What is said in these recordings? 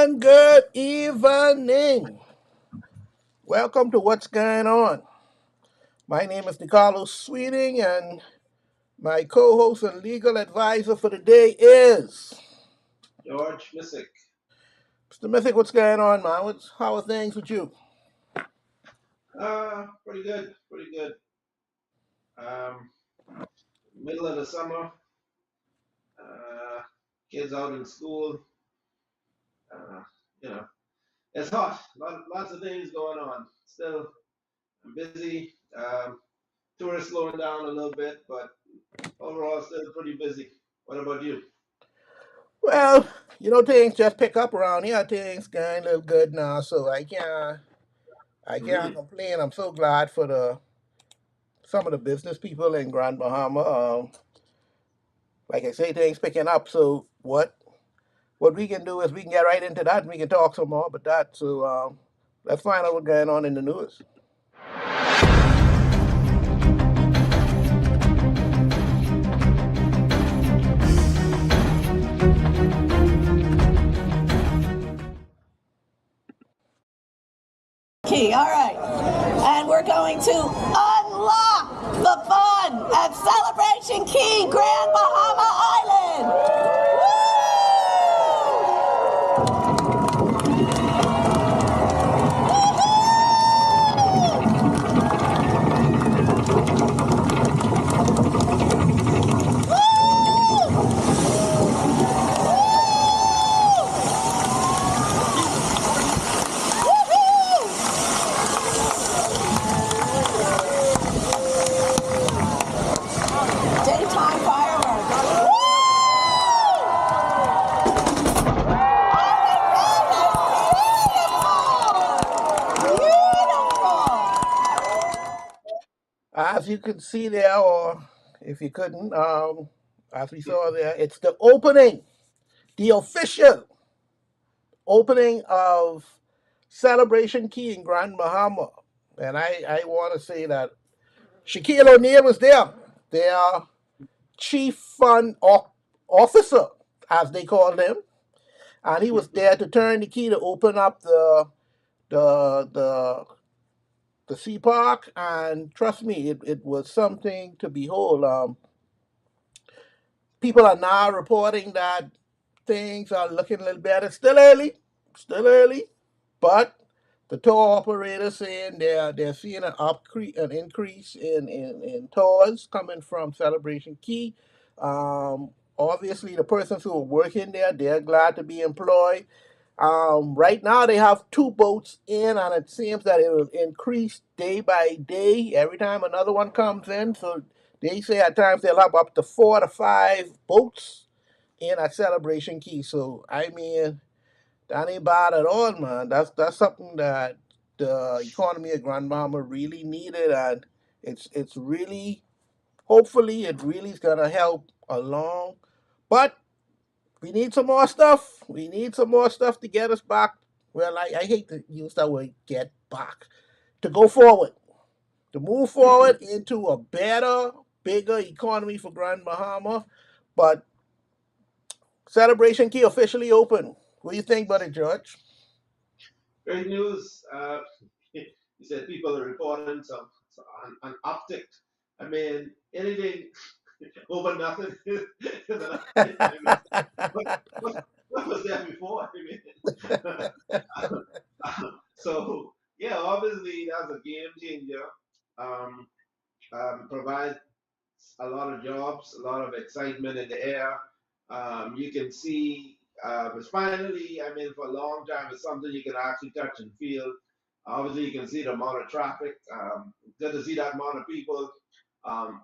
and good evening. Welcome to What's Going On. My name is Nicolo Sweeting, and my co host and legal advisor for the day is George Missick. Mr. Mythic. What's going on, man? How are things with you? Pretty good, pretty good. Um, Middle of the summer, uh, kids out in school. Uh, you know, it's hot. Lots of things going on. Still, I'm busy. Tourists slowing down a little bit, but overall, still pretty busy. What about you? Well, things just pick up around here. Things going a little good now, so I can't Mm. complain. I'm so glad for the some of the business people in Grand Bahama. Like I say, things picking up. So what we can do is we can get right into that and we can talk some more about that. So let's find out what's going on in the news. Key, all right. And we're going to unlock the fun at Celebration Key, Grand Bahama Island. Daytime fireworks. As you can see there, or if you couldn't, as we saw there, it's the opening, the official opening of Celebration Key in Grand Bahama. And I want to say that Shaquille O'Neal was there, their chief fund officer, as they called him. And he was there to turn the key to open up the the the sea park, and trust me, it was something to behold. People are now reporting that things are looking a little better. Still early, but the tour operators saying they're seeing an increase in tours coming from Celebration Key. Obviously, the persons who are working there, they're glad to be employed. Right now, they have two boats in, and it seems that it will increase day by day every time another one comes in. So they say at times they'll have up to 4 to 5 boats in at Celebration Key. So I mean, that ain't bad at all, man. That's something that the economy of Grand Bahama really needed, and it's really hopefully it really is gonna help along. But we need some more stuff. We need some more stuff to get us back. Well, I hate to use that word get back. To go forward. To move forward into a better, bigger economy for Grand Bahama. But Celebration Key officially open. What do you think about it, George? Great news. You said people are reporting an uptick. I mean, anything over nothing is an uptick. I mean, what, what was there before? I mean, so yeah, obviously that's a game changer. Um, Provides a lot of jobs, a lot of excitement in the air. You can see it's finally, I mean, for a long time, it's something you can actually touch and feel. Obviously, you can see the amount of traffic. Good to see that amount of people.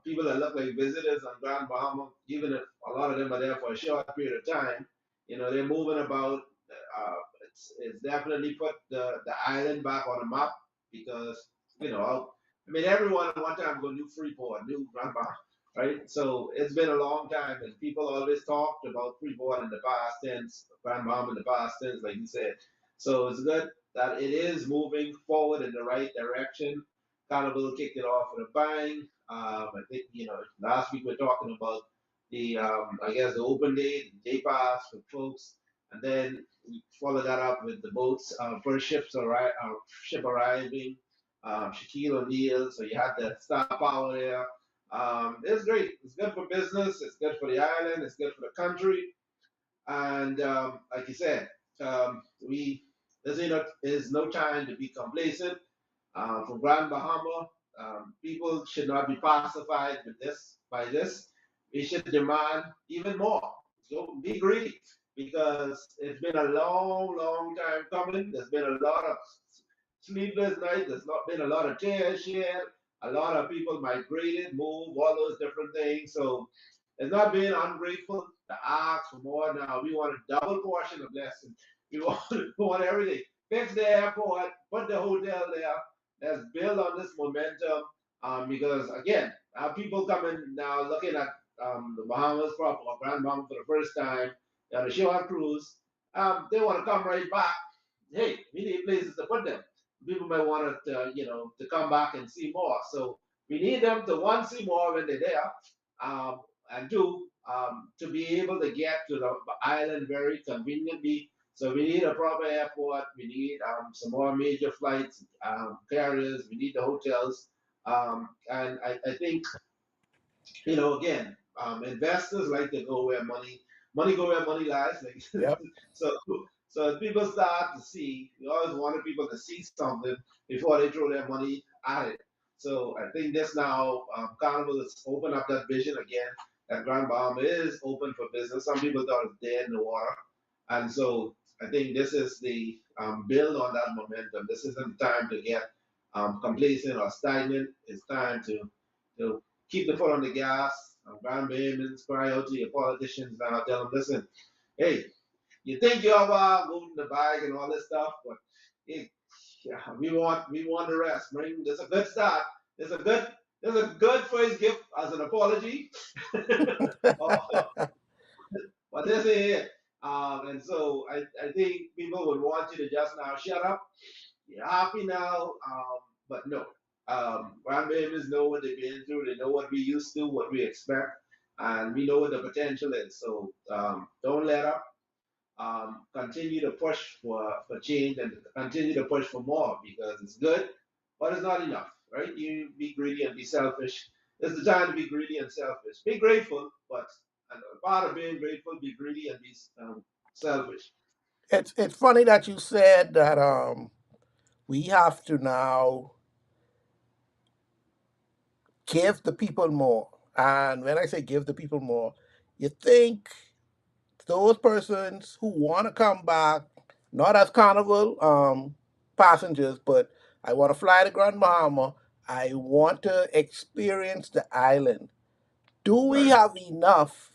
People that look like visitors on Grand Bahama, even if a lot of them are there for a short period of time, they're moving about. It's definitely put the island back on the map because, I mean, everyone at one time go new Freeport, new Grand Bahama, right? So it's been a long time, and people always talked about Freeport in the past tense, Grand Bahama in the past tense, like you said. So it's good that it is moving forward in the right direction. Carnival kicked it off with a bang. I think last week we are talking about the I guess the open day, the day pass for folks. and then we follow that up with the boats, first ship arriving, Shaquille O'Neal. So you had the star power there. It's great. It's good for business. It's good for the island. It's good for the country. And like you said, we this is no time to be complacent. For Grand Bahama, people should not be pacified with this by this. We should demand even more. So be greedy because it's been a long, long time coming. There's been a lot of sleepless nights. There's not been a lot of tears shed. A lot of people migrated, moved, all those different things. So it's not being ungrateful to ask for more now. We want a double portion of blessing. We want everything. Fix the airport, put the hotel there. Let's build on this momentum. Because again, people coming now looking at the Bahamas proper or Grand Bahama for the first time, the shore cruise, they want to come right back. Hey, we need places to put them. People might want to come back and see more. So we need them to one, see more when they're there, um, and two, to be able to get to the island very conveniently. So we need a proper airport. We need some more major flights carriers. We need the hotels, and I think again, investors like to go where money go where money lies. Like, Yep. so, so as people start to see, we always wanted people to see something before they throw their money at it. So I think this now, Carnival has opened up that vision again. That Grand Bahama is open for business. Some people thought it was dead in the water, and so I think this is the build on that momentum. This isn't the time to get complacent or stagnant. It's time to keep the foot on the gas. Grand Bayman's cry out to your politicians now, tell them, listen, hey, you think you're moving the bag and all this stuff, but hey, yeah, we want the rest. Bring there's a good start. There's a good first gift as an apology. Oh, but this ain't it. And so I think people would want you to just now shut up. You're happy now, but no. Grandbabies know what they've been through. They know what we used to, what we expect, and we know what the potential is. So don't let up. Continue to push for change and continue to push for more because it's good, but it's not enough, right? You be greedy and be selfish. It's the time to be greedy and selfish. Be grateful, but and part of being grateful, be greedy and be selfish. It's funny that you said that we have to now give the people more. And when I say give the people more, you think those persons who want to come back, not as carnival passengers, but I want to fly to Grand Bahama. I want to experience the island. Do we Right. have enough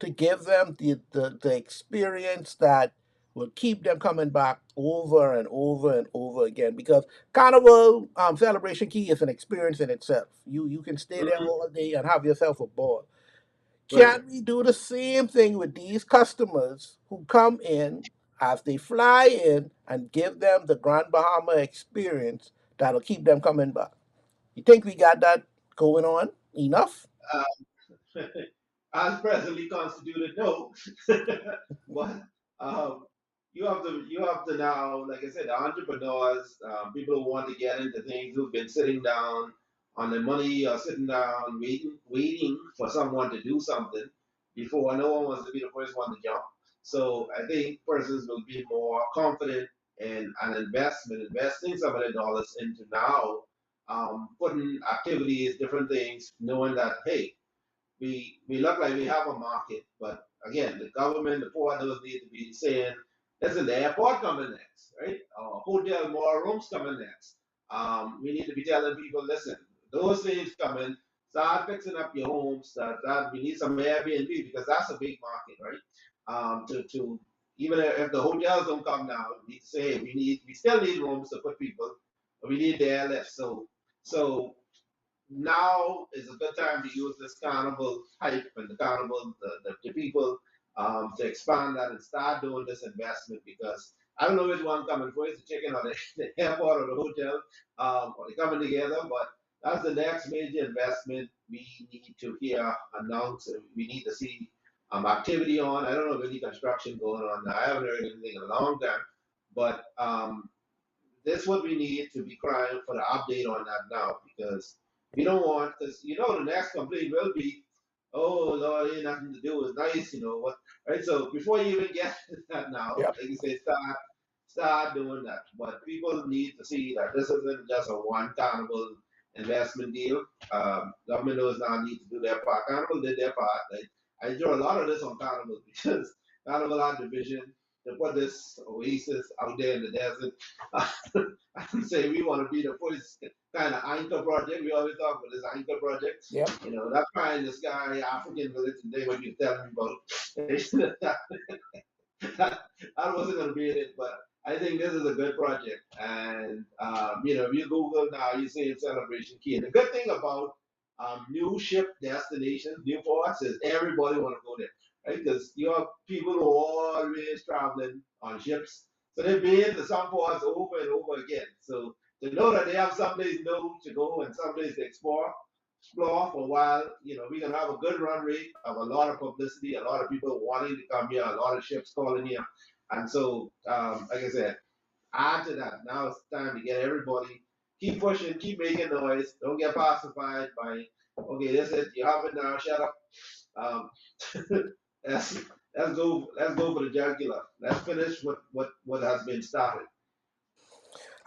to give them the experience that will keep them coming back over and over and over again? Because Carnival Celebration Key is an experience in itself. You can stay there Mhm. all day and have yourself a ball. Right. Can we do the same thing with these customers who come in as they fly in and give them the Grand Bahama experience that'll keep them coming back? You think we got that going on enough? As presently constituted, no. But um, you have to now, like I said, entrepreneurs, people who want to get into things, who've been sitting down on their money or sitting down waiting for someone to do something before. No one wants to be the first one to jump. So I think persons will be more confident in an investment, investing some of their dollars into now, putting activities, different things, knowing that hey, we look like we have a market, but again, the government, the port those need to be saying, listen, the airport coming next, right? Hotel, more rooms coming next. We need to be telling people, listen, those things coming, start fixing up your homes. That we need some Airbnb because that's a big market, right? To even if the hotels don't come now, we need to say, hey, we still need rooms to put people, but we need the airlift. So now is a good time to use this carnival hype and the carnival, the people to expand that and start doing this investment because I don't know which one coming first, the chicken or the airport or the hotel, or they coming together, but that's the next major investment we need to hear announced. We need to see activity on. I don't know if any construction going on now. I haven't heard anything in a long time, but that's what we need to be crying for the update on that now because we don't want because the next complaint will be, oh Lord, ain't nothing to do. It's nice, what, right? So before you even get to that now, Yep. like you say, start doing that. But people need to see that this isn't just a one carnival investment deal. Government knows now need to do their part. Carnival did their part. I draw a lot of this on Carnival because Carnival had the vision to put this oasis out there in the desert. I say we want to be the first kind of anchor project. We always talk about this anchor project. Yep. That pie in the sky African village and they what you telling me about. I wasn't gonna be in it, but I think this is a good project. And if you Google now, you see in Celebration Key. And the good thing about new ship destinations, new ports, is everybody want to go there, right? Because you have people who are always traveling on ships, so they've been to some ports over and over again. So to know that they have some days new to go and some days to explore for a while. We're gonna have a good run rate of a lot of publicity, a lot of people wanting to come here, a lot of ships calling here, and so like I said, add to that. Now it's time to get everybody keep pushing, keep making noise. Don't get pacified by okay, this is you have it now. Shut up. Um, let's let's go for the jugular. Let's finish what has been started.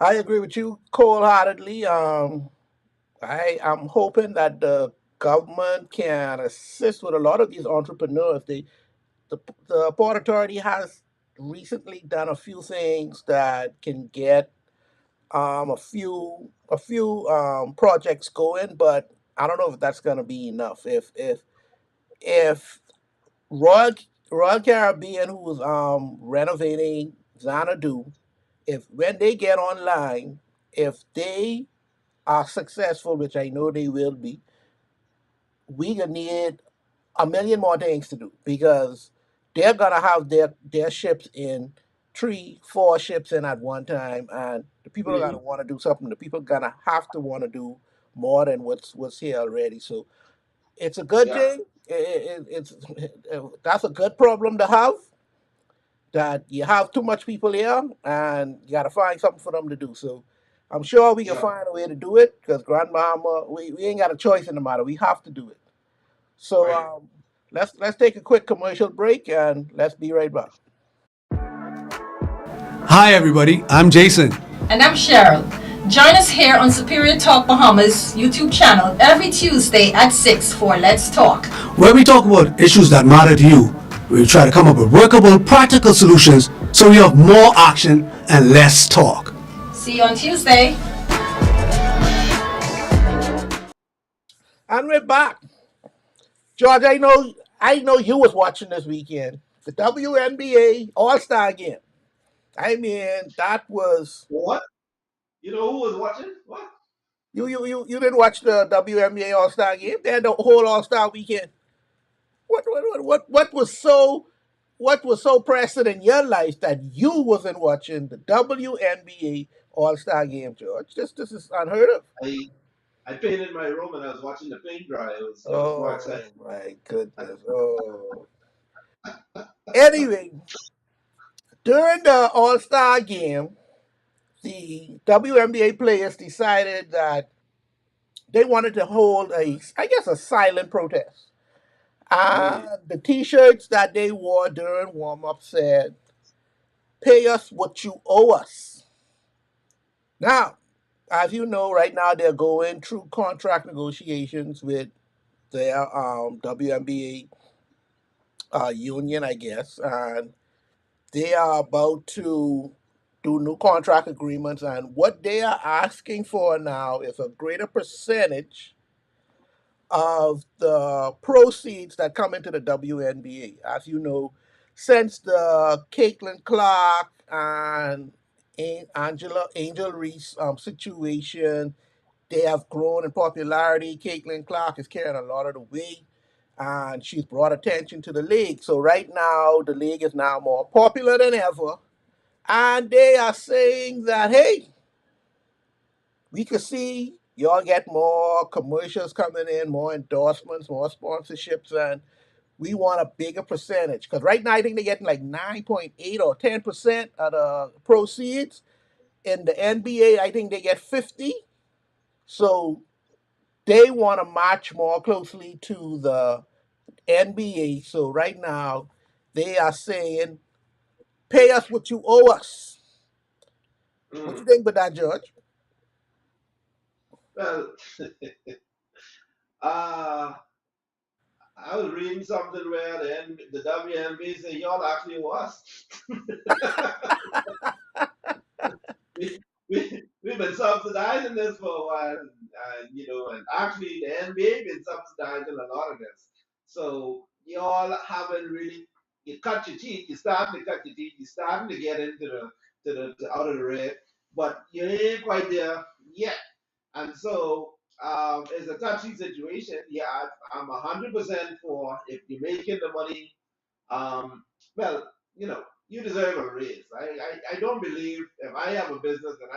I agree with you wholeheartedly. I am hoping that the government can assist with a lot of these entrepreneurs. The, the Port Authority has recently done a few things that can get a few projects going, but I don't know if that's going to be enough. If Royal Royal Caribbean, who's renovating Xanadu, if when they get online, if they are successful, which I know they will be, we gonna need a million more things to do because they're gonna have their ships in three, four ships in at one time, and the people are gonna Mhm. want to do something. The people are gonna have to want to do more than what's here already. So it's a good Yeah, thing. It's that's a good problem to have. That you have too much people here, and you got to find something for them to do. So I'm sure we can yeah, find a way to do it because Grand Bahama, we ain't got a choice in the matter. We have to do it. So right. let's take a quick commercial break and let's be right back. Hi, everybody. I'm Jason. And I'm Cheryl. Join us here on Superior Talk Bahamas YouTube channel every Tuesday at 6 for Let's Talk. Where we talk about issues that matter to you. We try to come up with workable, practical solutions so we have more action and less talk. See you on Tuesday. And we're back. George, I know you was watching this weekend. The WNBA All-Star game. I mean, that was What? You know who was watching? What? you didn't watch the WNBA All-Star game? They had the whole All-Star weekend. What was so pressing in your life that you wasn't watching the WNBA All Star Game, George? This is unheard of. I I painted my room and I was watching the paint dry. It was more exciting. Oh my goodness. Oh. Anyway, during the All Star Game, the WNBA players decided that they wanted to hold I guess, a silent protest. Right. The T-shirts that they wore during warm up said, "Pay us what you owe us." Now, as you know, right now they're going through contract negotiations with their WNBA union, I guess, and they are about to do new contract agreements. And what they are asking for now is a greater percentage of the proceeds that come into the WNBA. As you know, since the Caitlin Clark and Angel Reese situation, they have grown in popularity. Caitlin Clark is carrying a lot of the weight, and she's brought attention to the league. So right now, the league is now more popular than ever, and they are saying that, hey, we could see y'all get more commercials coming in, more endorsements, more sponsorships, and We want a bigger percentage because right now I think they're getting like 9.8 or 10% of the proceeds. In the NBA, I think they get 50. So they want to match more closely to the NBA. So right now they are saying, pay us what you owe us. What you Mm. think about that, Judge? Well, uh, I was reading something where the WNBA say y'all actually was. We've been subsidizing this for a while, and actually the NBA been subsidizing a lot of this. So y'all haven't really you cut your teeth. You starting to cut your teeth. You starting to get into the out of the red, but you ain't quite there yet. And so it's a touchy situation. Yeah, I'm 100% for if you're making the money. Um, well, you deserve a raise. I don't believe if I have a business and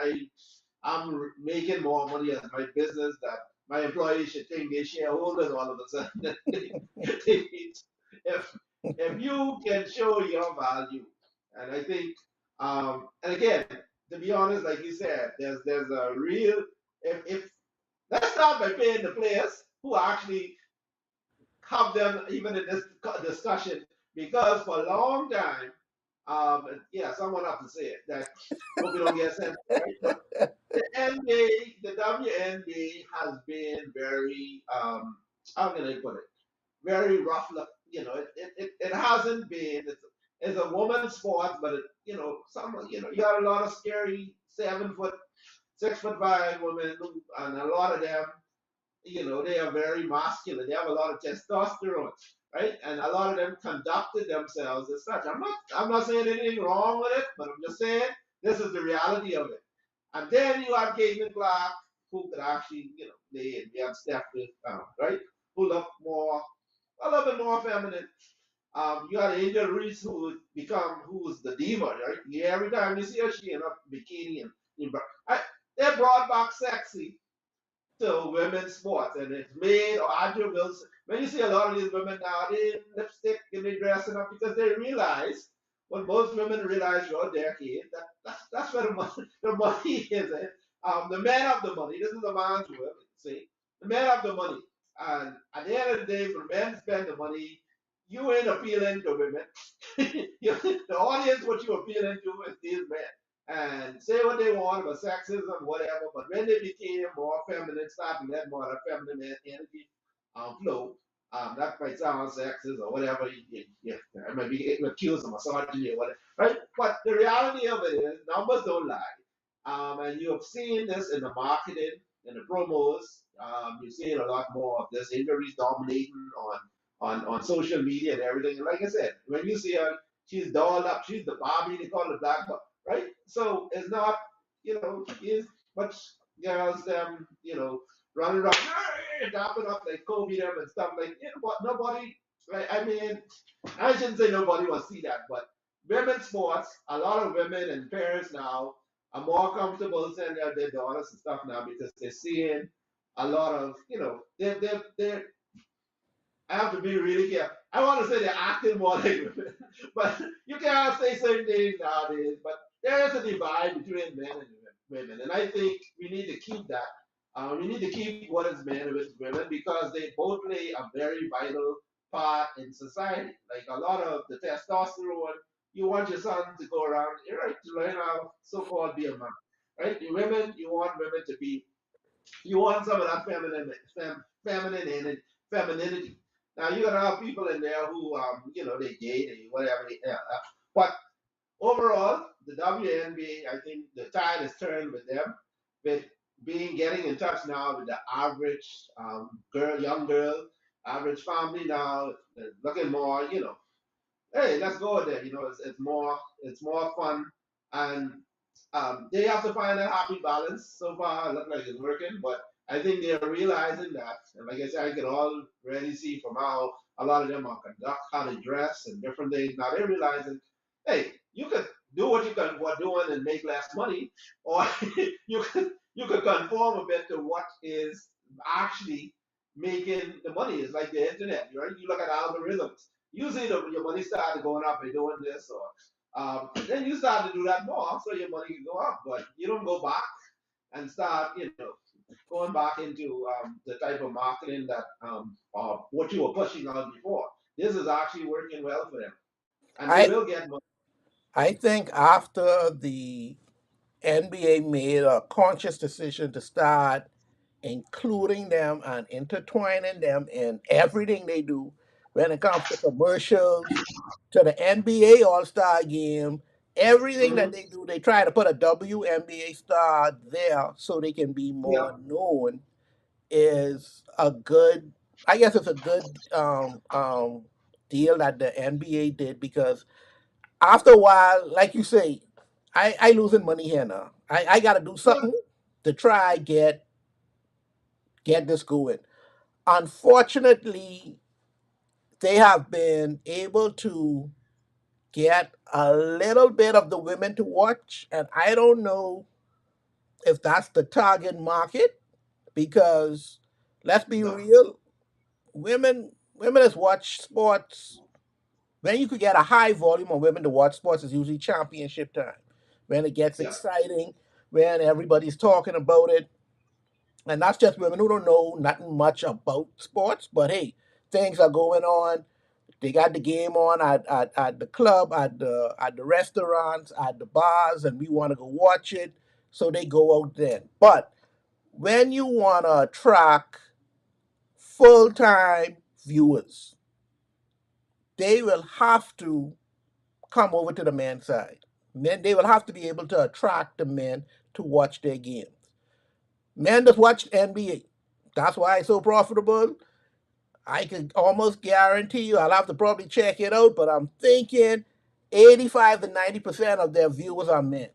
I'm making more money as my business that my employees should think they're shareholders all of a sudden. if if you can show your value, and I think, and again, to be honest, like you said, there's a real if let's start by paying the players who actually have them even in this discussion because for a long time, yeah, someone have to say it that hope you don't get censored, right? But the NBA, the WNBA has been very, how can I put it? Very rough. It hasn't been. It's a woman's sport, but you got a lot of scary 7 foot, 6'5" women, and a lot of them they are very masculine. They have a lot of testosterone, right? And a lot of them conducted themselves as such. I'm not saying anything wrong with it, but I'm just saying this is the reality of it. And then you have Caitlin Clark, who could actually, lay in. You have Steph, right? Who look a little bit more feminine. You got Angel Reese, who's the diva, right? Yeah, every time you see her, she in a bikini I, they brought back sexy to women's sports, and it's made or Audrey Wilson. When you see a lot of these women now, they lipstick and they dressing up because they realize what most women realize throughout their decade that's where the money is. The man have the money. This is a man's work. See, the man have the money, and at the end of the day, when men spend the money, you ain't appealing to women. The audience, what you appealing to is these men and say what they want about sexism, whatever. But when they became more feminine, starting to let more of that feminine energy flow, that might sound sexist or whatever. I might be accused of misogyny or whatever, right? But the reality of it is, numbers don't lie. And you have seen this in the marketing, in the promos. You've seen a lot more of this injuries dominating on social media and everything. And like I said, when you see her, she's dolled up. She's the Barbie. They call her Black Barbie, right? So it's not, is much girls running around dapping up like Kobe them and stuff like but nobody like I mean I shouldn't say nobody will see that, but women's sports, a lot of women and parents now are more comfortable sending out their daughters and stuff now because they're seeing a lot of they're I have to be really careful. I want to say they're acting more like women, but you can't say certain things nowadays. But there is a divide between men and women, and I think we need to keep that. We need to keep what is men with women because they both play a very vital part in society. Like a lot of the testosterone, you want your son to go around, right, to learn how so-called be a man, right? The women, you want women to be you want some of that feminine and femininity. Now you're gonna have people in there who, they gay, they whatever. But overall, the WNBA, I think the tide is turned with them, with getting in touch now with the average young girl, average family now, looking more, hey, let's go there. It's more fun, and they have to find a happy balance. So far, it looks like it's working, but I think they're realizing that. And like I said, I can already see from how a lot of them are conduct, how they dress, and different things. Now they're realizing, hey, you could do what you can were doing and make less money, or you could conform a bit to what is actually making the money. It's like the internet, right? You look at algorithms. usually your money started going up by doing this, or then you start to do that more, so your money can go up. But you don't go back and start, going back into the type of marketing that what you were pushing out before. This is actually working well for them, and they I will get money. I think after the NBA made a conscious decision to start including them and intertwining them in everything they do when it comes to commercials, to the NBA All Star game, everything that Hmm. they do, they try to put a WNBA star there so they can be Yeah, more known. Is a good, I guess it's a good deal that the NBA did because after a while, like you say, I losing money here now. I got to do yeah, something to try get this going. Unfortunately, they have been able to get a little bit of the women to watch, and I don't know if that's the target market because let's be no, real, women that watch sports when you could get a high volume of women to watch sports is usually championship time when it gets yeah, exciting, when everybody's talking about it. And that's just women who don't know nothing much about sports, but hey, things are going on. They got the game on at the club, at the restaurants, at the bars, and we want to go watch it. So they go out then. But when you want to attract full time viewers, they will have to come over to the men's side. Men, they will have to be able to attract the men to watch their games. Men just watch NBA. That's why it's so profitable. I can almost guarantee you, I'll have to probably check it out, but I'm thinking 85 to 90% of their viewers are men.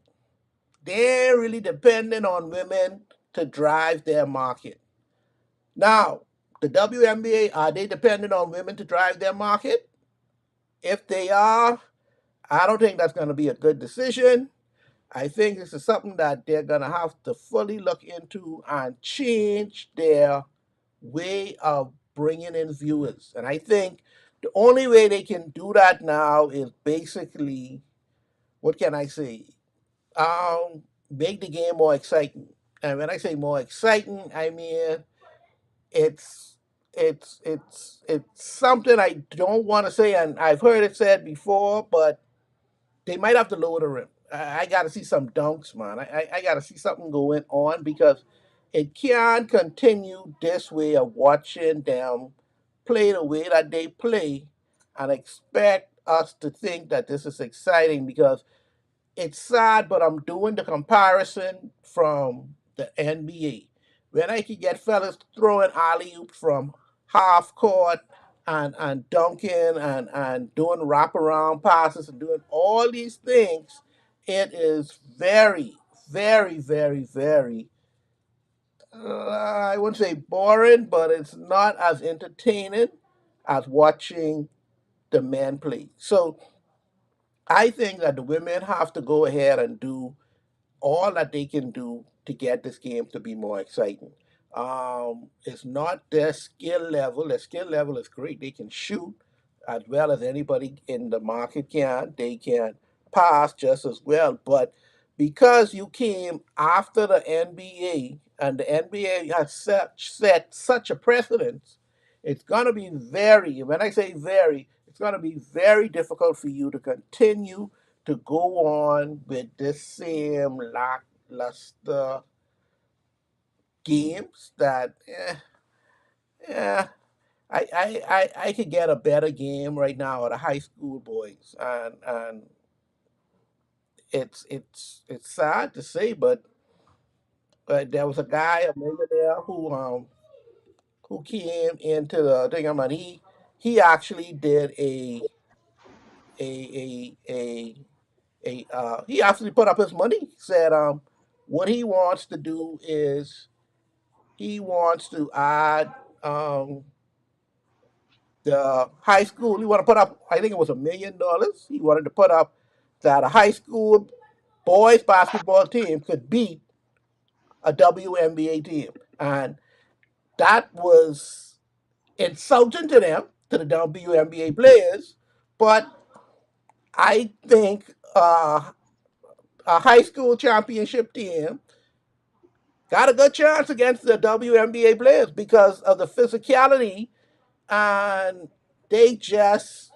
They're really dependent on women to drive their market. Now, the WNBA, are they dependent on women to drive their market? If they are, I don't think that's going to be a good decision. I think this is something that they're going to have to fully look into and change their way of bringing in viewers. And I think the only way they can do that now is basically, what can I say? Make the game more exciting. And when I say more exciting, I mean it's it's something I don't want to say, and I've heard it said before, but they might have to lower the rim. I got to see some dunks, man. I got to see something going on because it can't continue this way of watching them play the way that they play and expect us to think that this is exciting because it's sad, but I'm doing the comparison from the NBA. When I can get fellas throwing alley oops from half court and dunking and doing wraparound passes and doing all these things, it is very, very, very, very, I wouldn't say boring, but it's not as entertaining as watching the men play. So I think that the women have to go ahead and do all that they can do to get this game to be more exciting. It's not their skill level. Their skill level is great. They can shoot as well as anybody in the market can. They can pass just as well. But because you came after the NBA and the NBA has set such a precedence, it's going to be very, when I say very, it's going to be very difficult for you to continue to go on with this same lackluster games that I could get a better game right now at the high school boys and it's sad to say but there was a guy a millionaire who came into the thing. I mean he actually did a he actually put up his money. He said what he wants to do is he wants to add um, the high school. He want to put up, I think it was $1 million. He wanted to put up that a high school boys basketball team could beat a WNBA team, and that was insulting to them. to the WNBA players, but I think a high school championship team got a good chance against the WNBA players because of the physicality, and they just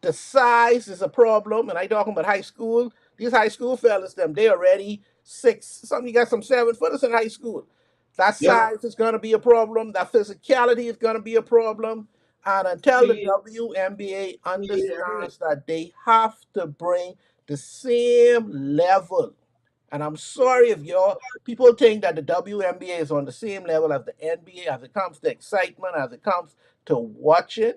the size is a problem. And I talking about high school. These high school fellas, they already six. Some you got some 7 footers in high school. That Yep. size is going to be a problem. That physicality is going to be a problem. And until the Speed, WNBA speed, everything. understands that they have to bring the same level, and I'm sorry if your people think that the WNBA is on the same level as the NBA as it comes to excitement, as it comes to watching.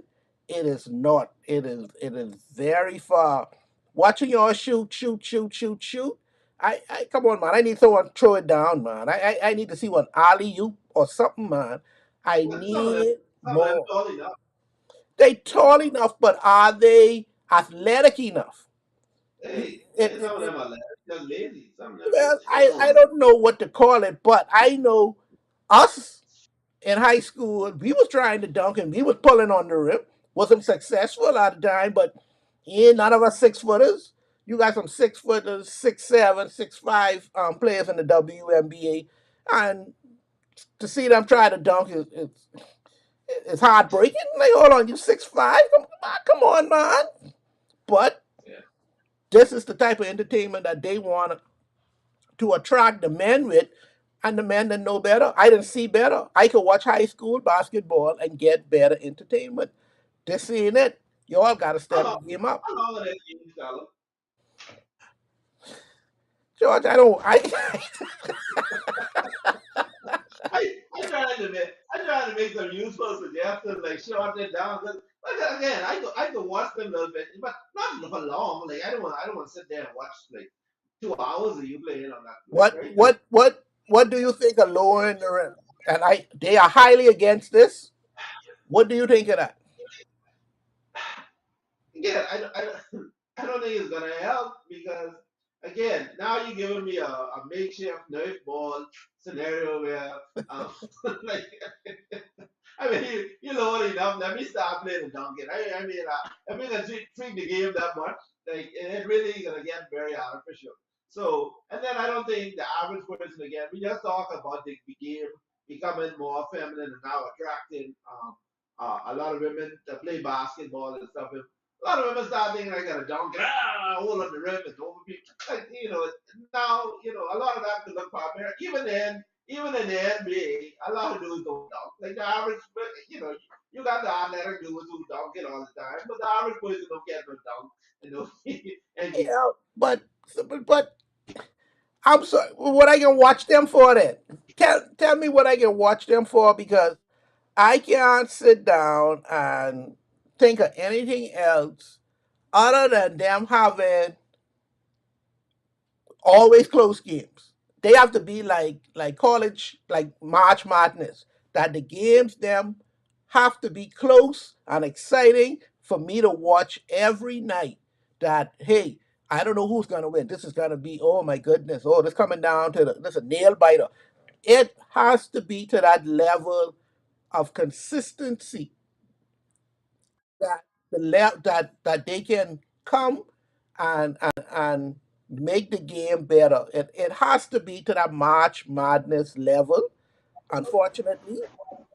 It is not. It is very far. Watching y'all shoot, shoot, shoot, shoot, shoot. I come on, man. I need someone to throw it down, man. I need to see one alley oop or something, man. I Well, need some of them more. tall enough. They Some tall of them, enough, but are they athletic enough? hey, It, hey, it, some of it, them are just lazy. Some of them well, just I little. don't know what to call it, but I know us in high school, we was trying to dunk and we was pulling on the rim. Wasn't successful at the time, but none of us 6 footers. You got some 6 footers, 6'7", 6'5" players in the WNBA, and to see them try to dunk is heartbreaking. Like, hold on, you 6'5"? Come on, man. But Yeah. this is the type of entertainment that they want to attract the men with, and the men that know better. I didn't see better. I could watch high school basketball and get better entertainment. This ain't it. Y'all got to How step long? the game up. How long are they games, fella? George, I don't. I trying to make some useful suggestions, like short it down. But again, I could watch them a little bit, but not for long. Like I don't want to sit there and watch like 2 hours of you playing on that court, what right? what what what do you think of lowering the rim? And they are highly against this. What do you think of that? Again, I don't think it's gonna help because again, now you're giving me a makeshift Nerf ball scenario where like I mean, you know what enough. Let me start playing the donkey. I mean, if we can treat the game that much, like it really gonna get very artificial. So, and then I don't think the average person again. We just talk about the game becoming more feminine and now attracting a lot of women to play basketball and stuff. If a lot of women start thinking I got a dunk, hold on the rim and over people. Like now a lot of that could look popular. Even in the NBA, a lot of dudes don't dunk. Like the average, you got the athletic dudes who dunk it all the time, but the average person don't get no dunk. And Yeah, but I'm sorry. What I can watch them for then? Tell me what I can watch them for, because I can't sit down and think of anything else other than them having always close games. They have to be like college, like March Madness. That the games them have to be close and exciting for me to watch every night. That, hey, I don't know who's gonna win. This is gonna be, oh my goodness, oh, this coming down to this a nail biter. It has to be to that level of consistency that that they can come and make the game better. It has to be to that March Madness level, unfortunately,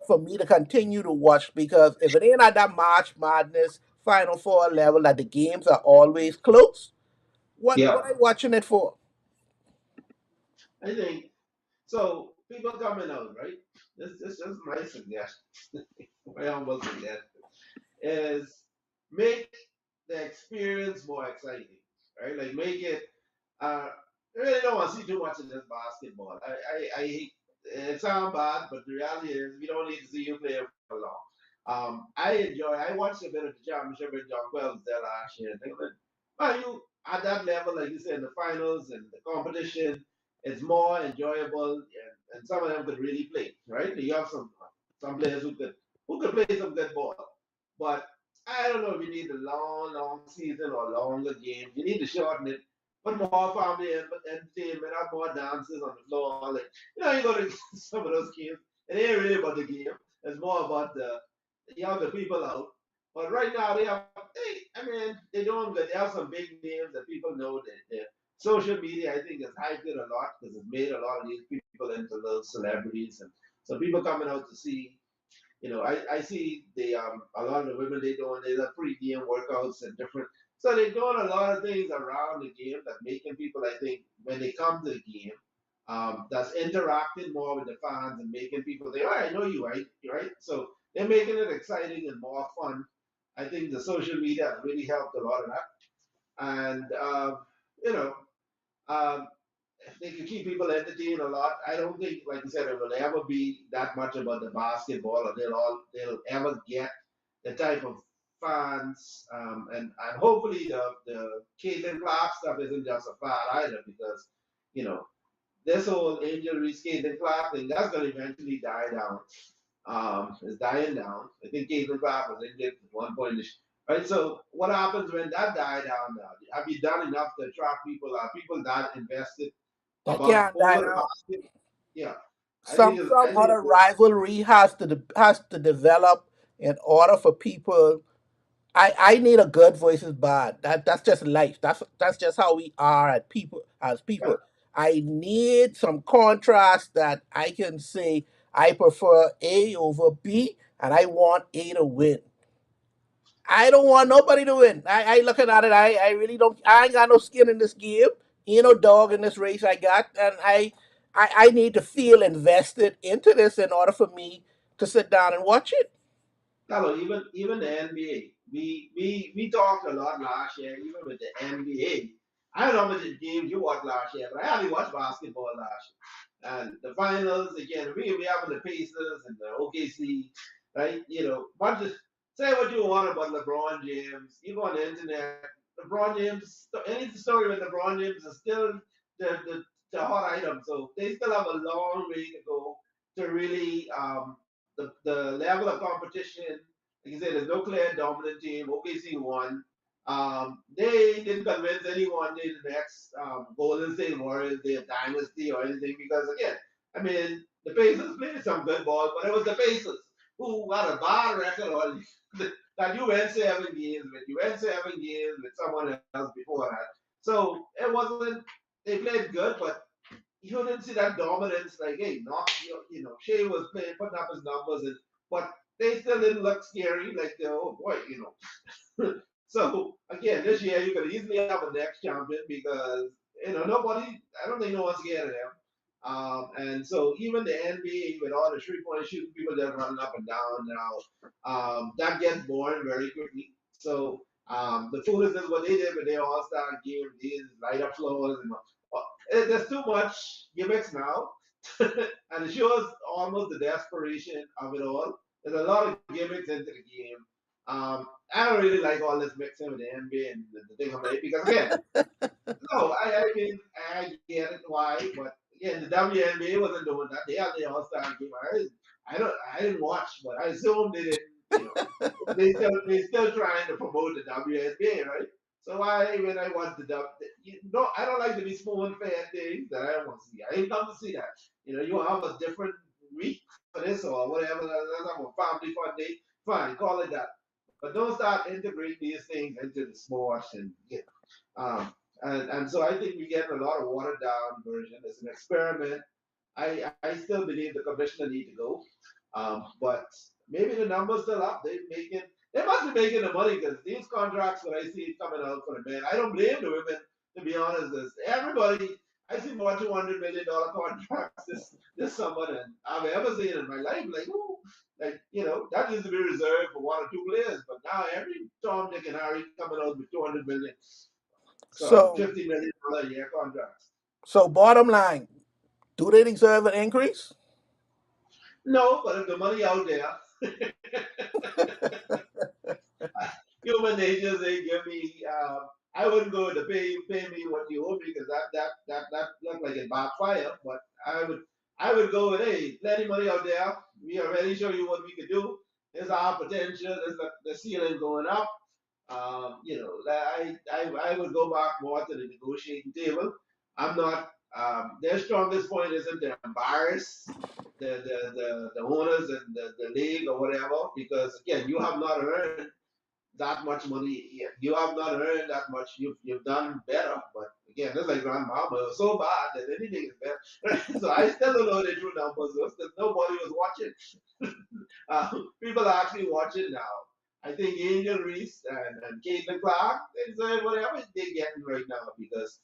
for me to continue to watch, because if it ain't at that March Madness Final Four level that the games are always close, what yeah, are you watching it for? I think so. People coming out, right? This is my suggestion. My humble suggestion is make the experience more exciting, right? Like make it. I really don't want to see too much of this basketball. I hate. It sounds bad, but the reality is we don't need to see you play for long. I enjoy. I watched a bit of the championship with John Wells there last year. Man, you at that level, like you said, in the finals and the competition, it's more enjoyable, and some of them could really play, right? You have some players who could play some good ball, but I don't know if you need a long season or longer games. You need to shorten it, put more family entertainment, have more dances on the floor. Like you go to some of those games, it ain't really about the game. It's more about the you have the people out. But right now I mean, they're doing good. They have some big names that people know. That social media, I think, has hyped it a lot because it's made a lot of these people into little celebrities, and so people coming out to see. I see a lot of the women they doing their pre-game workouts and different. So they're doing a lot of things around the game that making people, I think, when they come to the game, that's interacting more with the fans and making people say, "Oh, I know you, right? Right?" So they're making it exciting and more fun. I think the social media has really helped a lot of that, and you know, um, they can keep people entertained a lot. I don't think, like you said, it will ever be that much about the basketball, or they'll ever get the type of fans, and hopefully the Caitlin Clark stuff isn't just a fad either, because you know this whole Angel Reese Caitlin Clark thing that's going to eventually die down. It's dying down. I think Caitlin Clark was injured at one point. Right. So what happens when that die down now? Have you done enough to attract people? Are people that invested That about can't die over the down. basket? Yeah. Some I some think other rivalry has to develop in order for people. I need a good versus bad. That's just life. That's just how we are at people as yeah. people. I need some contrast that I can say I prefer A over B, and I want A to win. I don't want nobody to win. I looking at it. I really don't. I ain't got no skin in this game. Ain't no dog in this race I got, and I need to feel invested into this in order for me to sit down and watch it. Hello, even the NBA. We talked a lot last year, even with the NBA. I don't know how much games you watched last year, but I only watched basketball last year. And the finals again, we having the Pacers and the OKC, right? But just say what you want about LeBron James. You go on the internet, LeBron James. Any story with LeBron James is still the hot item. So they still have a long way to go to really the level of competition. Like I said, there's no clear dominant team. OKC won. They didn't convince anyone in the next Golden State Warriors, their dynasty or anything, because again, I mean, the Pacers played some good ball, but it was the Pacers who had a bad record all that you went 7 games with. You went 7 games with someone else before that. So it wasn't. They played good, but you didn't see that dominance. Like, hey, not Shea was playing, putting up his numbers, but they still didn't look scary. Like, oh boy, So again, this year you could easily have a next champion because nobody. I don't think no one's scared of them. And so even the NBA with all the 3-point shooting, people just running up and down now, that gets boring very quickly. So the foolishness what they did with their All Star game, these light up floors and there's too much gimmicks now, and it shows almost the desperation of it all. There's a lot of gimmicks into the game. I don't really like all this mixing with the NBA and the thing of it because again, no, I mean I get it why, but again the WNBA wasn't doing that. They had the All Star game. I didn't watch, but I assume they didn't. They still trying to promote the WNBA, right? So why when I watch the I don't like to be spoon fed things that I don't want to see. I ain't come to see that. You have a different week for this or whatever. Let's have a family fun day. Fine, call it that. But don't start integrating these things into the sports and so I think we're getting a lot of watered down version. It's an experiment. I still believe the commissioner need to go, but maybe the numbers still up. They must be making the money because these contracts that I see coming out for the men, I don't blame the women. To be honest, everybody. I see more $200 million contracts this summer than I've ever seen in my life. Like, ooh, that used to be reserved for 1 or 2 players, but now every Tom, Dick, and Harry coming out with 200 million, some So $50 million a year contracts. so bottom line, do they deserve an increase? No, but if the money out there, human nature say give me. I wouldn't go to pay me what you owe me because that looked like it backfire. But I would go with hey, plenty money out there. We already show you what we could do. There's our potential. There's the ceiling going up. I would go back more to the negotiating table. I'm not. Their strongest point isn't to embarrass the owners and the league or whatever, because again, you have not earned. that much money. You have not earned that much. You've done better. But again, that's like grandmama. It was so bad that anything is better. So I still don't know the true numbers. Because nobody was watching. People are actually watching now. I think Angel Reese and Caitlin Clark, they whatever they're getting right now because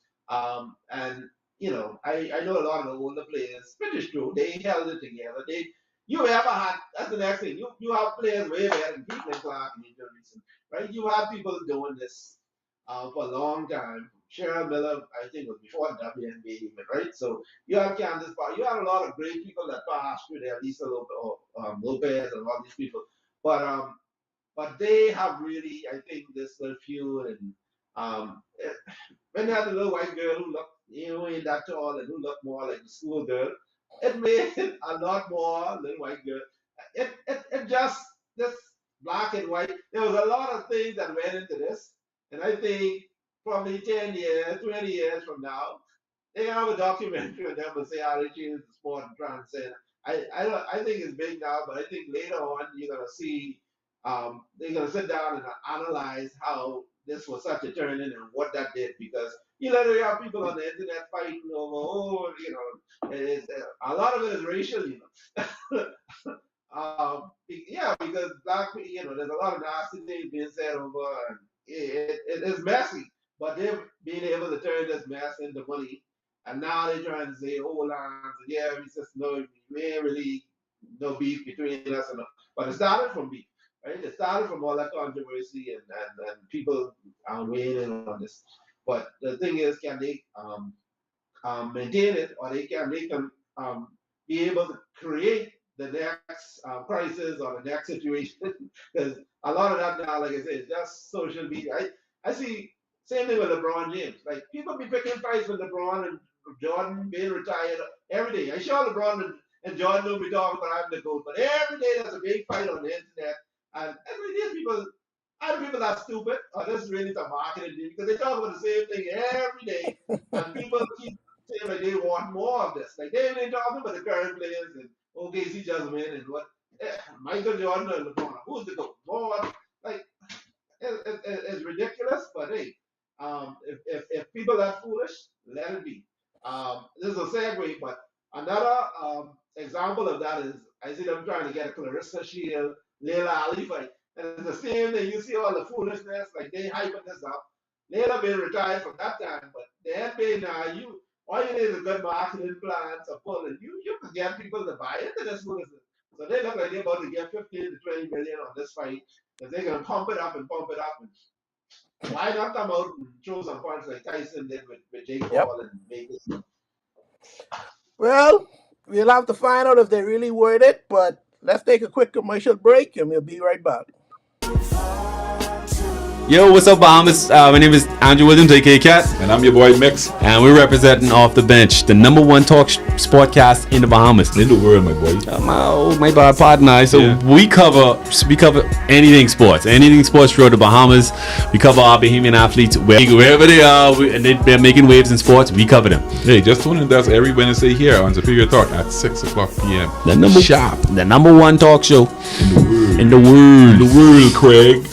and I know a lot of the older players, British too, they held it together. You ever had that's the next thing. You have players way better than Caitlin Clark and Angel Reese, right? You have people doing this for a long time. Cheryl Miller, I think, was before the WNBA even, right? So you have Candace Park. You have a lot of great people that passed through there, Lisa Lopez and all these people. But they have really, I think, this little few and when you had the little white girl who looked, ain't that tall and who looked more like the school girl, it made it a lot more little white girl. It just this black and white. There was a lot of things that went into this, and I think probably 10 years, 20 years from now, they have a documentary on them and say how they changed the sport and transcend. I think it's big now, but I think later on you're gonna see they're gonna sit down and analyze how this was such a turning and what that did because you literally have people on the internet fighting over it's, a lot of it is racial, yeah, because black people, there's a lot of nasty things being said over, and it is messy. But they've been able to turn this mess into money, and now they're trying to say, "Oh, lines, yeah, we just no, we ain't really no beef between us," but it started from beef, right? It started from all that controversy and people weighing in on this. But the thing is, can they maintain it, or they can be able to create the next crisis or the next situation. Because a lot of that now, like I said, is just social media. I see same thing with LeBron James. Like people be picking fights with LeBron and Jordan being retired every day. I sure LeBron and Jordan don't be talking about I'm the GOAT, but every day there's a big fight on the internet. And every these people, either people are stupid or this is really some marketing thing because they talk about the same thing every day, and people keep saying like they want more of this. Like they ain't talking about the current players and OKC just win and what Michael Jordan and LeBron. Who's the GOAT? More like it's ridiculous, but hey, if people are foolish, let it be. This is a segue, but another example of that is I see them trying to get a Clarissa Shield, Layla Ali fight. And it's the same thing. You see all the foolishness, like they hyping this up. Layla been retired from that time, but the NBA now, all you need is a good marketing plan, support, and you can get people to buy into this foolishness. So they look like they're about to get 15 to 20 million on this fight because they're gonna pump it up and pump it up. And why not come out and throw some points like Tyson did with Jake Yep. Paul and make it? Well, we'll have to find out if they really word it, but let's take a quick commercial break and we'll be right back. Yo, what's up, Bahamas? My name is Andrew Williams, aka Cat, And I'm your boy Mix. and we're representing Off the Bench, the number one talk sportcast in the Bahamas. In the world, my boy. My bad partner. So Yeah. we cover anything sports throughout the Bahamas. We cover our Bahamian athletes wherever they are, and they're making waves in sports. We cover them. Hey, just tune in to us every Wednesday here on Superior Talk at 6 o'clock p.m. The number one talk show in the world. in the world. Craig.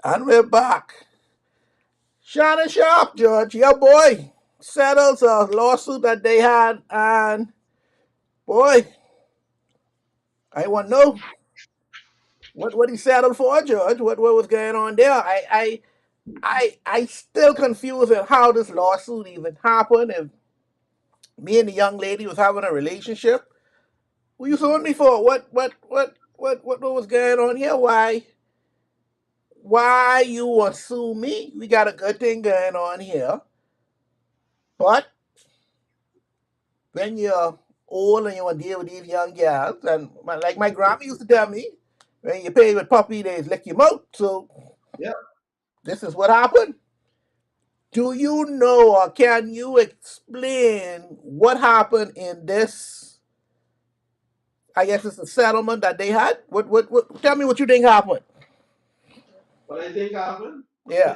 And we're back. Shannon Sharp, Judge, your boy, settles a lawsuit that they had, and boy, I want to know what he settled for, Judge. What was going on there? I still confused at how this lawsuit even happened. If me and the young lady was having a relationship, who you suing me for? What was going on here? Why you want to sue me? We got a good thing going on here, but when you're old and you want to deal with these young gals, and like my grandma used to tell me, when you pay with puppy, they lick your mouth. So Yeah. this is what happened. Do you know or can you explain what happened in this? I guess it's a settlement that they had. What tell me what you think happened. What I think happened? Yeah.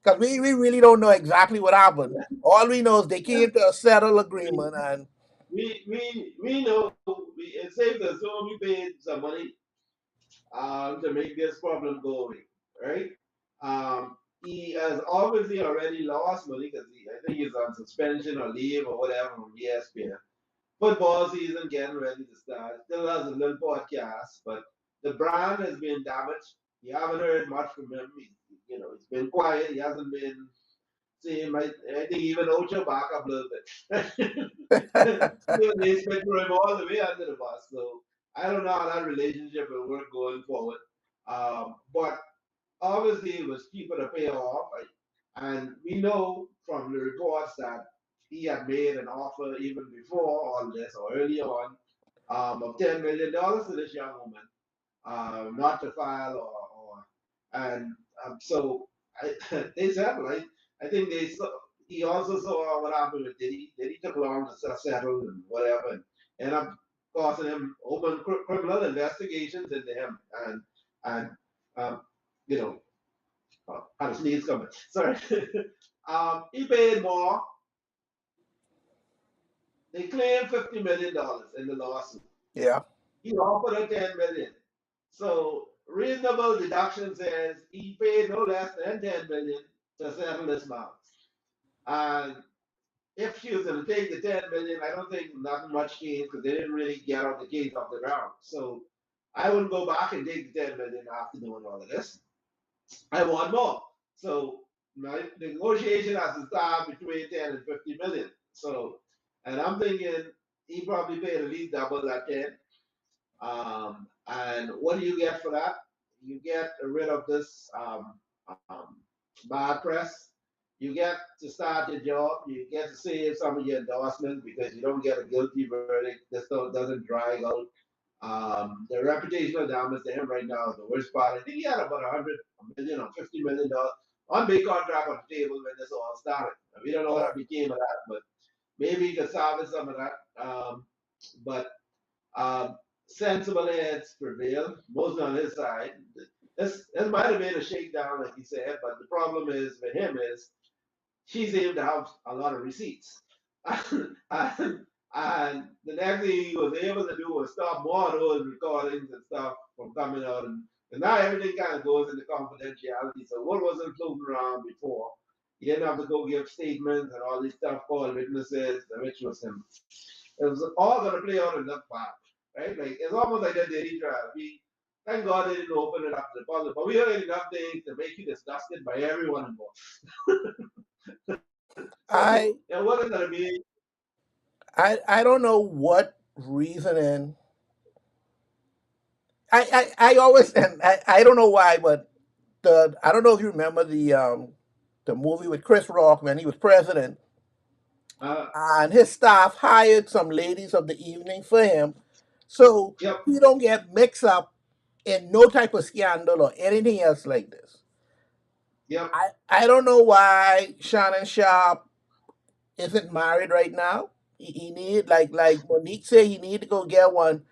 Because we really don't know exactly what happened. All we know is they came to a settled agreement and We know it's safe to assume we paid some money to make this problem go away, right? He has obviously already lost money because I think he's on suspension or leave or whatever from ESPN. Football season getting ready to start. Still has a little podcast, but the brand has been damaged. You haven't heard much from him. He's been quiet. He hasn't been saying, I think even Ocho back up a little bit. Even they spent him all the way under the bus. So I don't know how that relationship will work going forward. But obviously it was cheaper to pay off. And we know from the reports that he had made an offer even before all this or early on of $10 million to this young woman, not to file or and so I, they settled. I think they saw. He also saw what happened with Diddy. Diddy took long to settle and whatever, and ended up costing him open criminal investigations into him and um, you know how to sneeze coming. Sorry. He paid more. They claimed $50 million in the lawsuit. Yeah. He offered her 10 million. So reasonable deduction says he paid no less than 10 million to settle this matter. And if she was going to take the 10 million, I don't think nothing much changed because they didn't really get out the case off the ground. So I wouldn't go back and take the 10 million after doing all of this. I want more. So my negotiation has to start between 10 and 50 million. So, and I'm thinking he probably paid at least double that 10. And what do you get for that? You get rid of this bad press. You get to start your job. You get to save some of your endorsements because you don't get a guilty verdict. This doesn't drag out. The reputational damage to him right now is the worst part. I think he had about 100 million or $50 million on big contract on the table when this all started. We don't know Oh, what became of that, but maybe he could salvage some of that. But sensible heads prevail, mostly on his side. This might have been a shakedown, like he said, but the problem is with him is she's able to have a lot of receipts. and, and the next thing he was able to do was stop more of those recordings and stuff from coming out. And now everything kind of goes into confidentiality. So what wasn't floating around before, you didn't have to go give statements and all this stuff, call witnesses, which was him. It was all going to play out in that part, right? Like it's almost like a daily trial. We thank God they didn't open it up to the public, but we heard enough things to make you disgusted by everyone involved. So I it wasn't going to be. I don't know what reasoning. I always and I don't know why, but I don't know if you remember the movie with Chris Rock when he was president, Uh, and his staff hired some ladies of the evening for him, so yep, he don't get mixed up in no type of scandal or anything else like this. yep, I don't know why Shannon Sharp isn't married right now. He need like Monique said, he need to go get one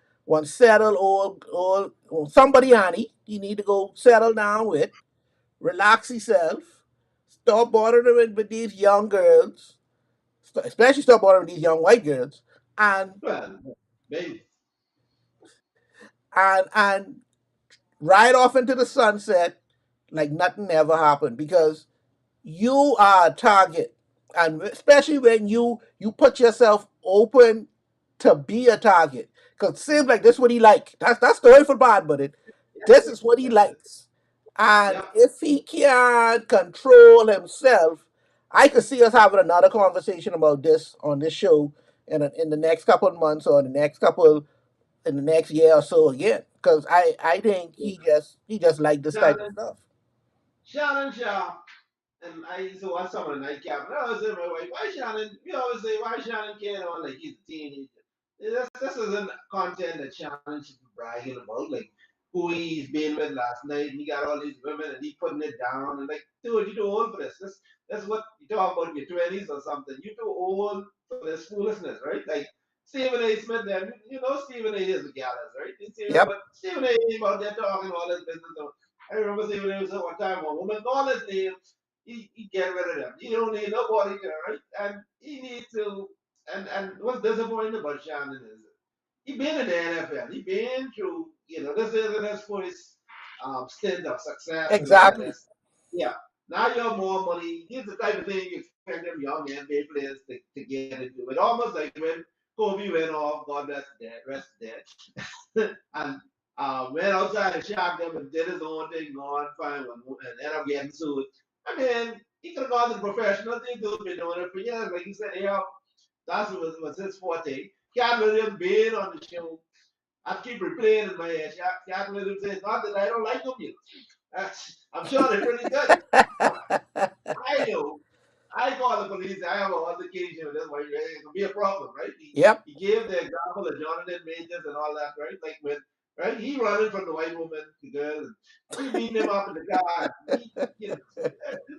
settled or somebody honey. He need to go settle down with, relax himself, stop bothering with these young girls, especially stop bothering with these young white girls, and well, maybe. and ride off into the sunset like nothing ever happened because you are a target, and especially when you put yourself open to be a target, because it seems like this is what he like. That's the way for bad, but this is what he likes, and Yep. if he can't control himself, I could see us having another conversation about this on this show in the next couple of months or in the next year or so again, because I think he just like this type of Shannon, stuff. Shannon Shaw. And I used to watch some of the nightcap, and I was saying, my wife, why Shannon? We always say, why Shannon can't on like he's a teenager. This isn't content that Shannon should be bragging about, like who he's been with last night, and he got all these women, and he putting it down, and like, dude, you're too old for this. That's what you talk about in your 20s or something. You're too old for this foolishness, right? Like Stephen A. Smith, then you know Stephen A. is the gallows, right? Yep. But Stephen A. ain't out there talking all this business. So I remember Stephen A. was at one time, a woman called his name. He get rid of them. He don't need nobody there, right? And he needs to. And what's disappointing about Shannon is he been in the NFL. He been through, this isn't his first stint of success and all of Exactly. this. Yeah. Now you have more money. Here's the type of thing you expect them young NBA players to get into. It almost like when Kobe went off, God bless the dead, rest dead, and went outside and shot them and did his own thing, gone fine, and ended up getting sued. I mean, he could have gone to the professional. These dudes been doing it for years. Like you said, yeah, that was his forte. Cat Williams being on the show. I keep replaying in my head. Cat Williams says, not that I don't like them, I'm sure they're pretty good. But I know I call the police. I have an altercation with this. Why it can be a problem, right? Yep. He gave the example of Jonathan Majors and all that, right? Like when, right, he running from the white woman, the girl, and she beating him up in the car. It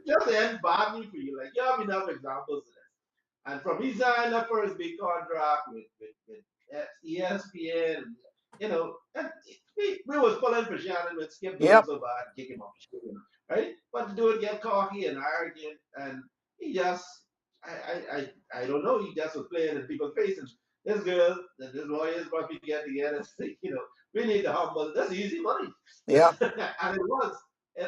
just ends badly for you. Like you have enough examples of this. And from his signed the first big contract with ESPN, and we was pulling for Shannon with Skip doing Yep. so bad, kick him off the show, right? But the dude get cocky and arrogant, and he just, I don't know, he just was playing in people's faces. This girl and this lawyers probably get together and say, we need to humble. That's easy money, Yep. and it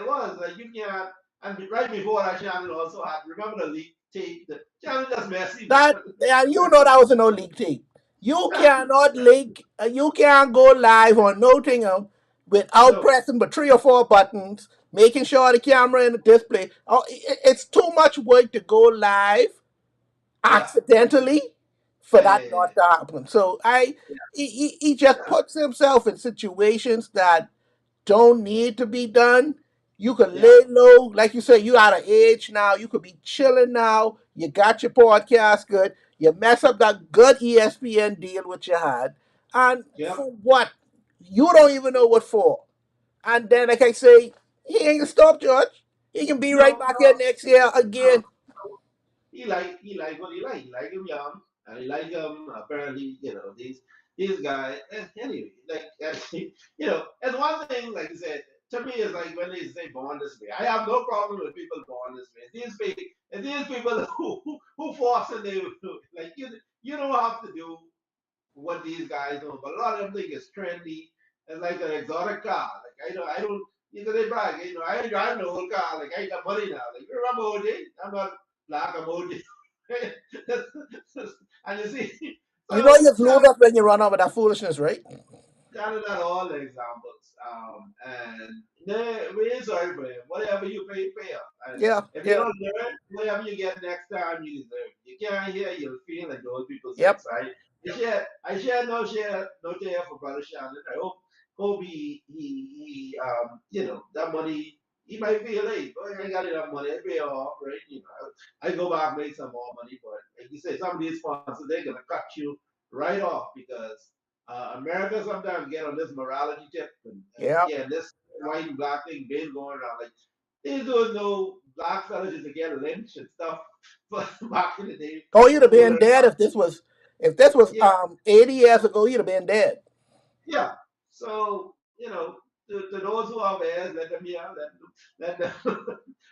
was like you can't. And right before that, Shannon also had, remember the leak tape? The Shannon just messy, That man. and you know that was no league tape. You cannot link. You can't go live on nothing without No, pressing but three or four buttons, making sure the camera in the display. Oh, it's too much work to go live yeah, accidentally for yeah, yeah, that yeah, not to happen. So he just yeah, puts himself in situations that don't need to be done. You could yeah, lay low, like you say. You out of age now. You could be chilling now. You got your podcast good. You mess up that good ESPN deal which you had, and yeah. for what? You don't even know what for. And then, like I say, he ain't gonna stop, George. He can be right No, back here next year no. again. He like what he like. He like him young, and he like him. Apparently, these guys. Anyway, like and one thing, like I said, to me is like when they say born this way. I have no problem with people born this way. These people who force and they like you don't have to do what these guys do, but a lot of them think it's trendy. It's like an exotic car. Like I don't. They brag. I ain't driving the whole car. Like I got money now. Like you remember OJ? I'm not black. I'm OJ. And you see, You know so you just lose us when you run out with that foolishness, right? Canada are all the examples. And we ain't sorry for him. Whatever you pay up. And Yeah, if you yeah, don't learn, whatever you get next time, you deserve. You can't hear, you'll feel, like those people say. yep. So I share no tear for Brother Shannon. I hope that money. He might feel, hey, boy, I got enough money. I pay off, right? I go back make some more money, but like you say, some of these sponsors they're gonna cut you right off because America sometimes get on this morality tip, and Yeah. again, this white and black thing been going around. Like these dudes know black fellas used to get lynched and stuff, but back in the day, Oh, you'd have been older, dead if this was yeah, 80 years ago. You'd have been dead. yeah. So to those who are heirs, let them hear, let them.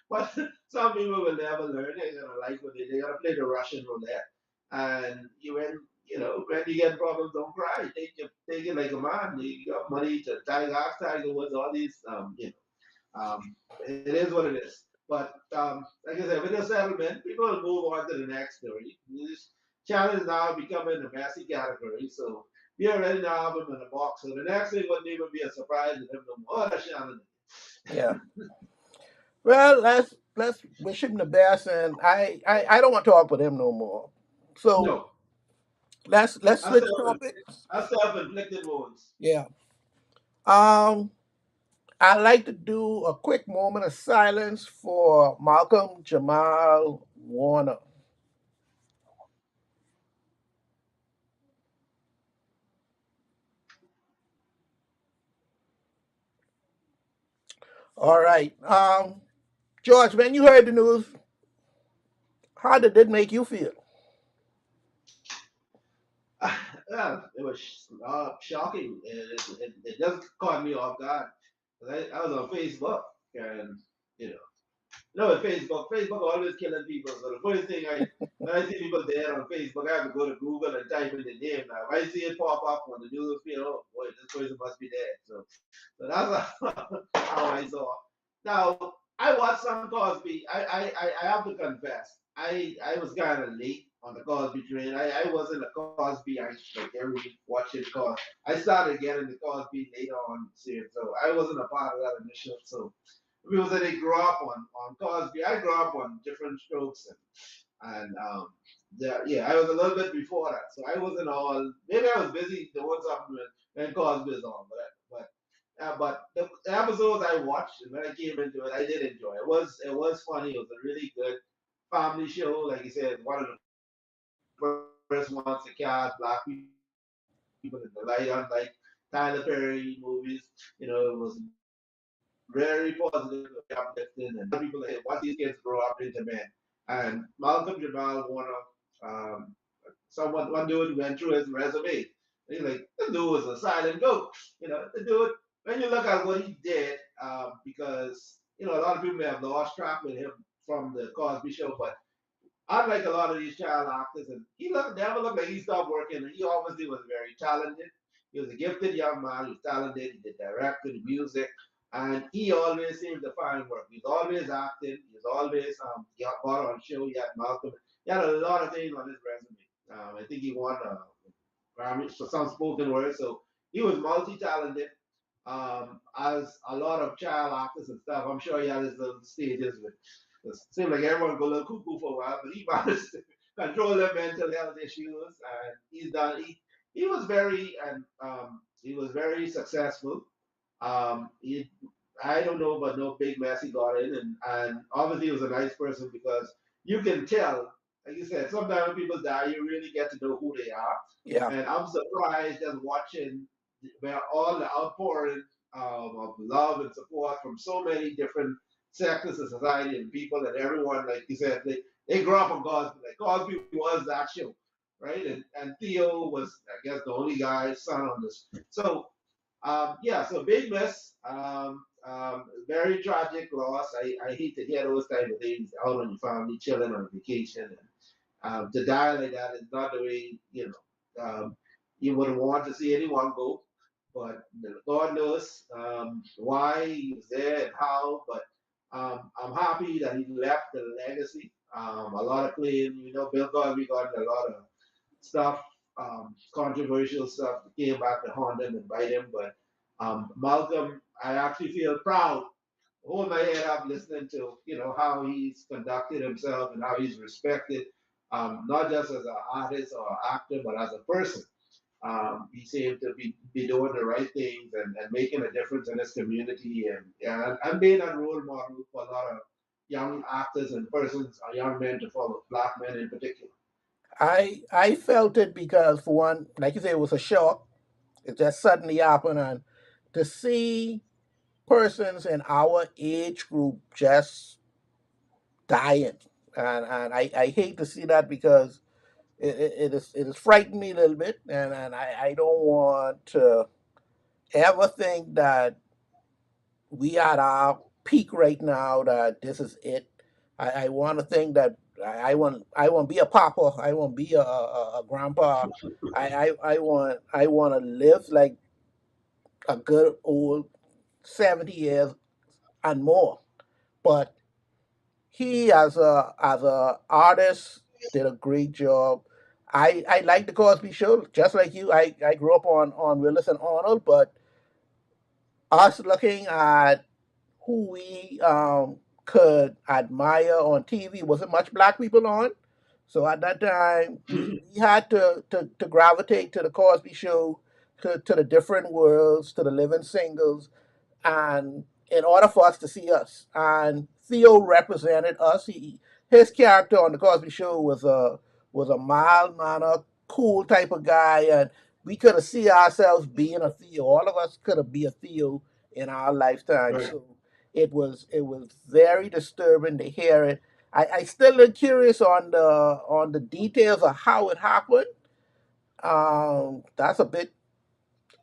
But some people will never learn. They're gonna like what they're gonna play the Russian roulette, and when you get problems, don't cry. Take it like a man. You got money to Tiger Woods, all these. It is what it is. But like I said, with the settlement, people will move on to the next story. This challenge now becoming a messy category. So we already now have him in a box. So the next thing wouldn't even be a surprise to him no more. Oh, that's Shannon. Yeah. Well, let's wish him the best, and I don't want to talk with him no more. So No, let's that's switch self topics. that's self-inflicted wounds. Yeah. Um, I'd like to do a quick moment of silence for Malcolm Jamal Warner. All right. George, when you heard the news, how did it make you feel? Yeah, it was shocking. It just caught me off guard. 'Cause I was on Facebook and you know. No, with Facebook always killing people. So the first thing when I see people dead on Facebook, I have to go to Google and type in the name. Now, if I see it pop up on the news feed, oh boy, this person must be dead. So that's how I saw. Now, I watched some Cosby. I have to confess, I was kind of late on the Cosby train. I wasn't a Cosby. I like every week watching Cosby. I started getting the Cosby later on, see, so I wasn't a part of that initial. So people say they grew up on Cosby. I grew up on different strokes and yeah, I was a little bit before that, so I wasn't all. Maybe I was busy doing something when Cosby was on, but the episodes I watched and when I came into it, I did enjoy. It was funny. It was a really good family show. Like you said, one of the first ones to cast black people in the light, unlike Tyler Perry movies. It was very positive, very uplifting, and a lot of people say, watch these kids grow up into men. And Malcolm Jamal Warner, um, one dude went through his resume. And he's like, the dude was a silent go. The dude, when you look at what he did, because a lot of people may have lost track with him from the Cosby Show, but unlike a lot of these child actors, and never looked like he stopped working. He obviously was very talented. He was a gifted young man. He was talented. He did directing, music, and he always seemed to find work. He was always acting. He was always got on show. He had Malcolm. He had a lot of things on his resume. I think he won a Grammy for some spoken word. So he was multi-talented. As a lot of child actors and stuff, I'm sure he had his little stages with. It seemed like everyone go a little cuckoo for a while, but he managed to control their mental health issues, and he's done. He was very and he was very successful. He, I don't know, but no big mess he got in, and obviously he was a nice person because you can tell. Like you said, sometimes when people die, you really get to know who they are. Yeah. And I'm surprised just watching where all the outpouring of love and support from so many different sectors of society and people and everyone, like you said, they grew up on Cosby. Like Cosby was that show, right? And Theo was, I guess, the only guy's son on this. So yeah, so big miss. Very tragic loss. I hate to hear those type of things out on your family, chilling on vacation. And to die like that is not the way, you would want to see anyone go. But God knows why he was there and how. But I'm happy that he left the legacy. A lot of claim, Bill Cosby got a lot of stuff, controversial stuff that came back to haunt him and bite him. But Malcolm, I actually feel proud, hold my head up listening to how he's conducted himself and how he's respected, not just as an artist or actor, but as a person. He seemed to be doing the right things and making a difference in his community and being a role model for a lot of young actors and persons, young men to follow, black men in particular. I felt it because for one, like you said, it was a shock. It just suddenly happened, and to see persons in our age group just dying, and I hate to see that because it is frightened me a little bit, and I don't want to ever think that we at our peak right now, that this is it. I want to think that I want to be a papa. I want to be a grandpa. I want to live like a good old 70 years and more. But he, as a artist, did a great job. I like the Cosby Show, just like you. I grew up on Willis and Arnold, but us looking at who we could admire on TV, wasn't much black people on. So at that time, we had to gravitate to the Cosby Show, to the different worlds, to the living singles, and in order for us to see us. And Theo represented us. His character on the Cosby Show was a mild mannered, cool type of guy, and we could have see ourselves being a Theo. All of us could have been a Theo in our lifetime. Right. So it was very disturbing to hear it. I still am curious on the details of how it happened. That's a bit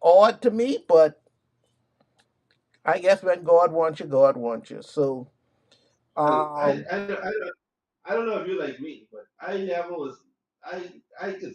odd to me, but I guess when God wants you, God wants you. So Well, Um, I don't know if you like me, but I never was. I I could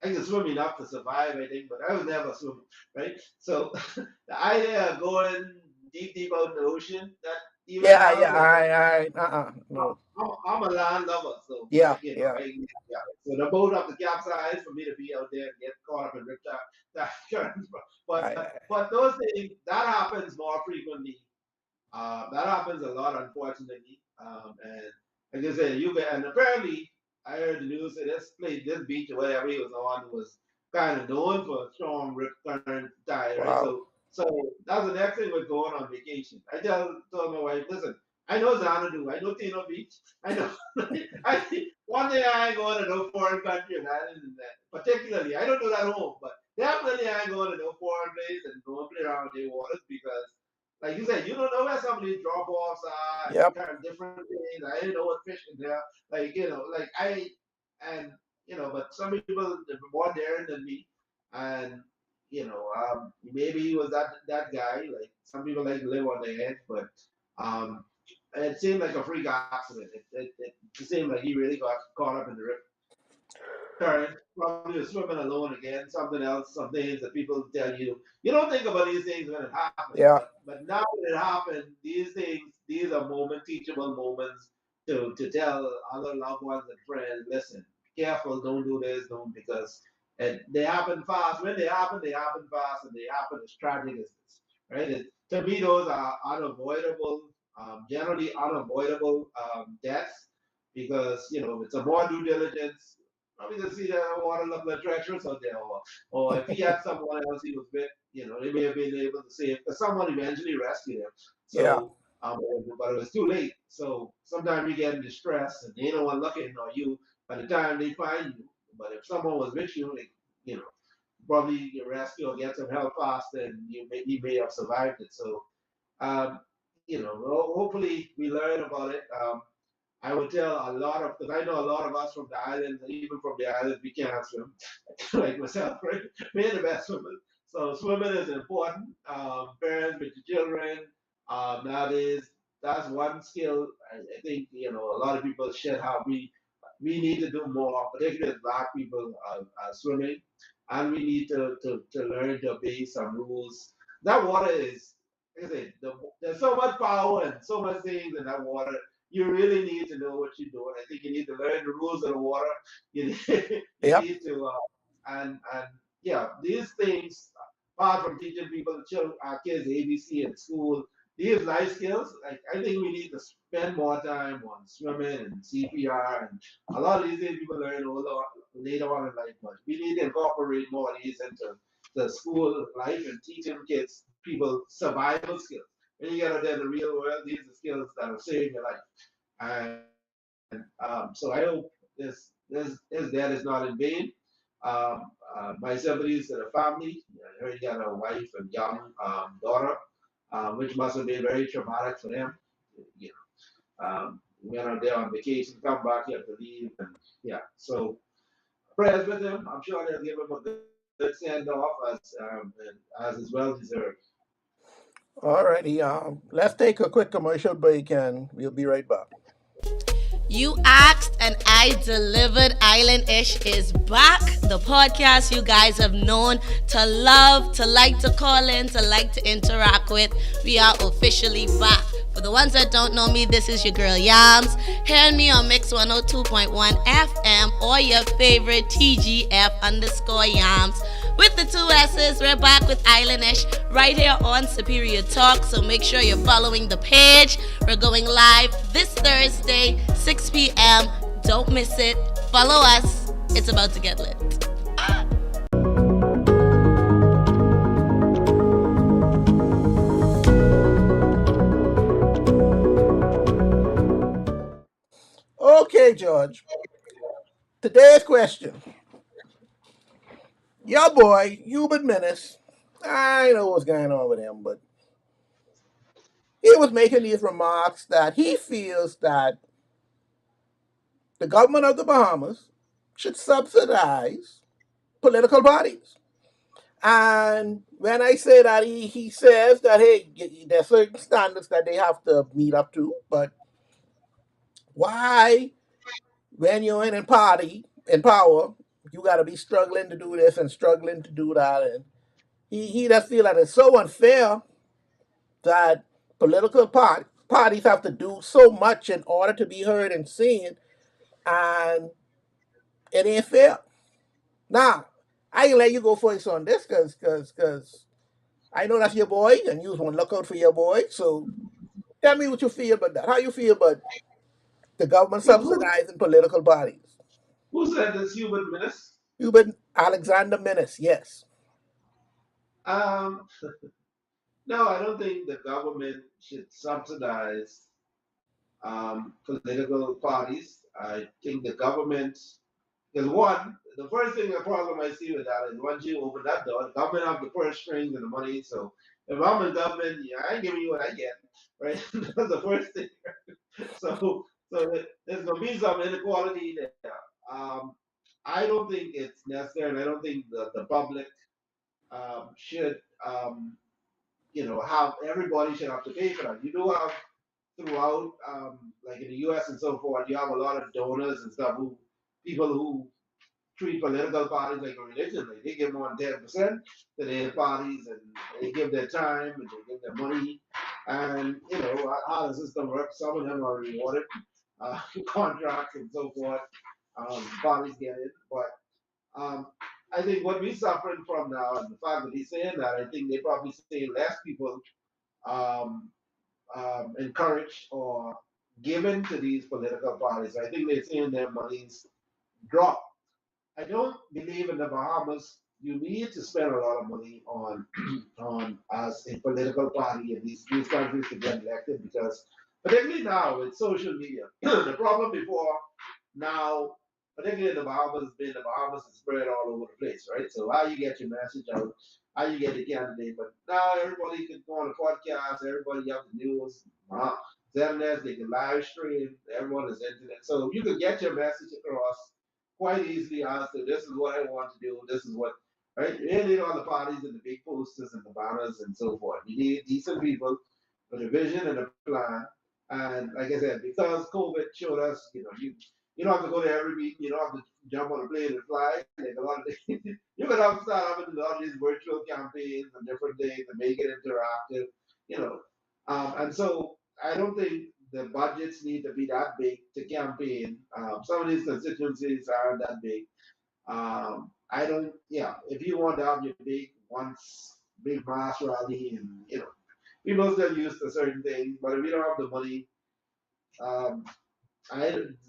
I could swim enough to survive, I think, but I was never swimming, right? So the idea of going deep out in the ocean, that even yeah, now, yeah, like no. I'm a land lover, so Yeah, I yeah, yeah. So the boat have to capsize for me to be out there and get caught up in riptide that current. But I, those things that happens more frequently. That happens a lot, unfortunately. And like I said, you get, and apparently I heard the news that this beach or whatever he was on was kind of known for strong rip current tide, right? wow. So that's the next thing we're going on vacation. I just told my wife, listen, I know Xanadu, I know Tino Beach, I know. One day I ain't going to no foreign country and island and that. Particularly, I don't do that at home, but definitely I ain't going to no foreign place and go and play around with their waters because like you said, you don't know where some of these drop offs are and Yep, kind of different things. I didn't know what fish in there. Like, like and, but some people are more daring than me. And, maybe he was that guy. Like, some people like to live on the edge, but um, it seemed like a freak accident. It seemed like he really got caught up in the current, probably was swimming alone again, something else, some things that people tell you. You don't think about these things when it happens, yeah, but now that it happened, these are teachable moments to tell other loved ones and friends, listen, careful, don't do this, don't because they happen fast. When they happen fast, and they happen as tragic as this, right? To me, those are unavoidable, generally unavoidable deaths because it's a more due diligence. Probably to see that water look like treacherous out there, or if he had someone else he was with, they may have been able to save, because someone eventually rescued him. yeah, So, but it was too late. So sometimes you get in distress and they don't want looking or you by the time they find you. But if someone was with you, like, you know, probably you rescue or get some help fast, then you may have survived it. So, um, hopefully we learn about it. I would tell a lot of, because I know a lot of us from the islands, and even from the islands, we can't swim, like myself, right? We're the best swimmers. So swimming is important. Parents with the children, nowadays, that's one skill. I think, a lot of people share how we need to do more, particularly as black people swimming, and we need to learn to obey some rules. That water is, like I said, there's so much power and so much things in that water. You really need to know what you're doing. I think you need to learn the rules of the water. You need, you yep, need to, and yeah, these things, apart from teaching people, children, our kids ABC in school, these life skills, like I think we need to spend more time on swimming and CPR and a lot of these things people learn later on in life, but we need to incorporate more of these into the school life and teaching kids, people survival skills. When you get out there in the real world, these are skills that will save your life. And so I hope this debt is not in vain. My sympathies to the family. I heard he got a wife and young daughter, which must have been very traumatic for them. You went out there on vacation, come back, you have to leave, and yeah. So prayers with him. I'm sure they'll give him a good send off as is well deserved. alrighty. Let's take a quick commercial break and we'll be right back. You asked and I delivered. Island Ish is back. The podcast you guys have known to love, to like to call in, to like to interact with. We are officially back. For the ones that don't know me, this is your girl Yams. Hearing me on Mix 102.1 FM or your favorite TGF_Yams. With the two S's, we're back with Islanish right here on Superior Talk. So make sure you're following the page. We're going live this Thursday, 6 p.m. Don't miss it. Follow us. It's about to get lit. Okay, George. Today's question. Your boy, Human Menace. I know what's going on with him, but he was making these remarks that he feels that the government of the Bahamas should subsidize political parties. And when I say that, he says that, hey, there's certain standards that they have to meet up to, but Why, when you're in party in power, you got to be struggling to do this and struggling to do that, and he does feel that it's so unfair that parties have to do so much in order to be heard and seen, and it ain't fair. Now, I can let you go first on this because I know that's your boy, and you want to look out for your boy. So tell me what you feel about that. How you feel about the government Who subsidizing political parties? who said this human menace? Cuban Alexander Menace, yes. Um, no, I don't think the government should subsidize political parties. I think the government, because one, the first thing, the problem I see with that is once you open that door, the government have the purse strings and the money. So if I'm in government, yeah, I ain't giving you what I get, right? That's the first thing. So there's gonna be some inequality there. Um, I don't think it's necessary, and I don't think the public should, have everybody should have to pay for that. You do have throughout, like in the U.S. and so forth, you have a lot of donors and stuff people who treat political parties like a religion. Like they give more than 10% to their parties, and they give their time and they give their money. And how the system works. Some of them are rewarded, contracts and so forth. Parties get it, but um, I think what we're suffering from now, and the fact that he's saying that, I think they probably saying less people um, encouraged or given to these political parties. I think they're seeing their monies drop. I don't believe in the Bahamas. You need to spend a lot of money on on as a political party in these countries to get elected because particularly now with social media. The problem before now, particularly in the Bahamas is spread all over the place, right? So how you get your message out, how you get the candidate, but now everybody can go on a podcast, everybody have the news, internet, they can live stream, everyone is internet. So you can get your message across quite easily as to this is what I want to do, this is what right? You need all the parties and the big posters and the banners and so forth. You need decent people with a vision and a plan. And like I said, because COVID showed us, you don't have to go to every meeting, you don't have to jump on a plane and fly. Like a lot of things. You could have start having a lot of these virtual campaigns on different days to make it interactive, you know. And so I don't think the budgets need to be that big to campaign. Some of these constituencies aren't that big. I don't, yeah, if you want to have your big mass rally and, people still used to certain things, but if you don't have the money, um,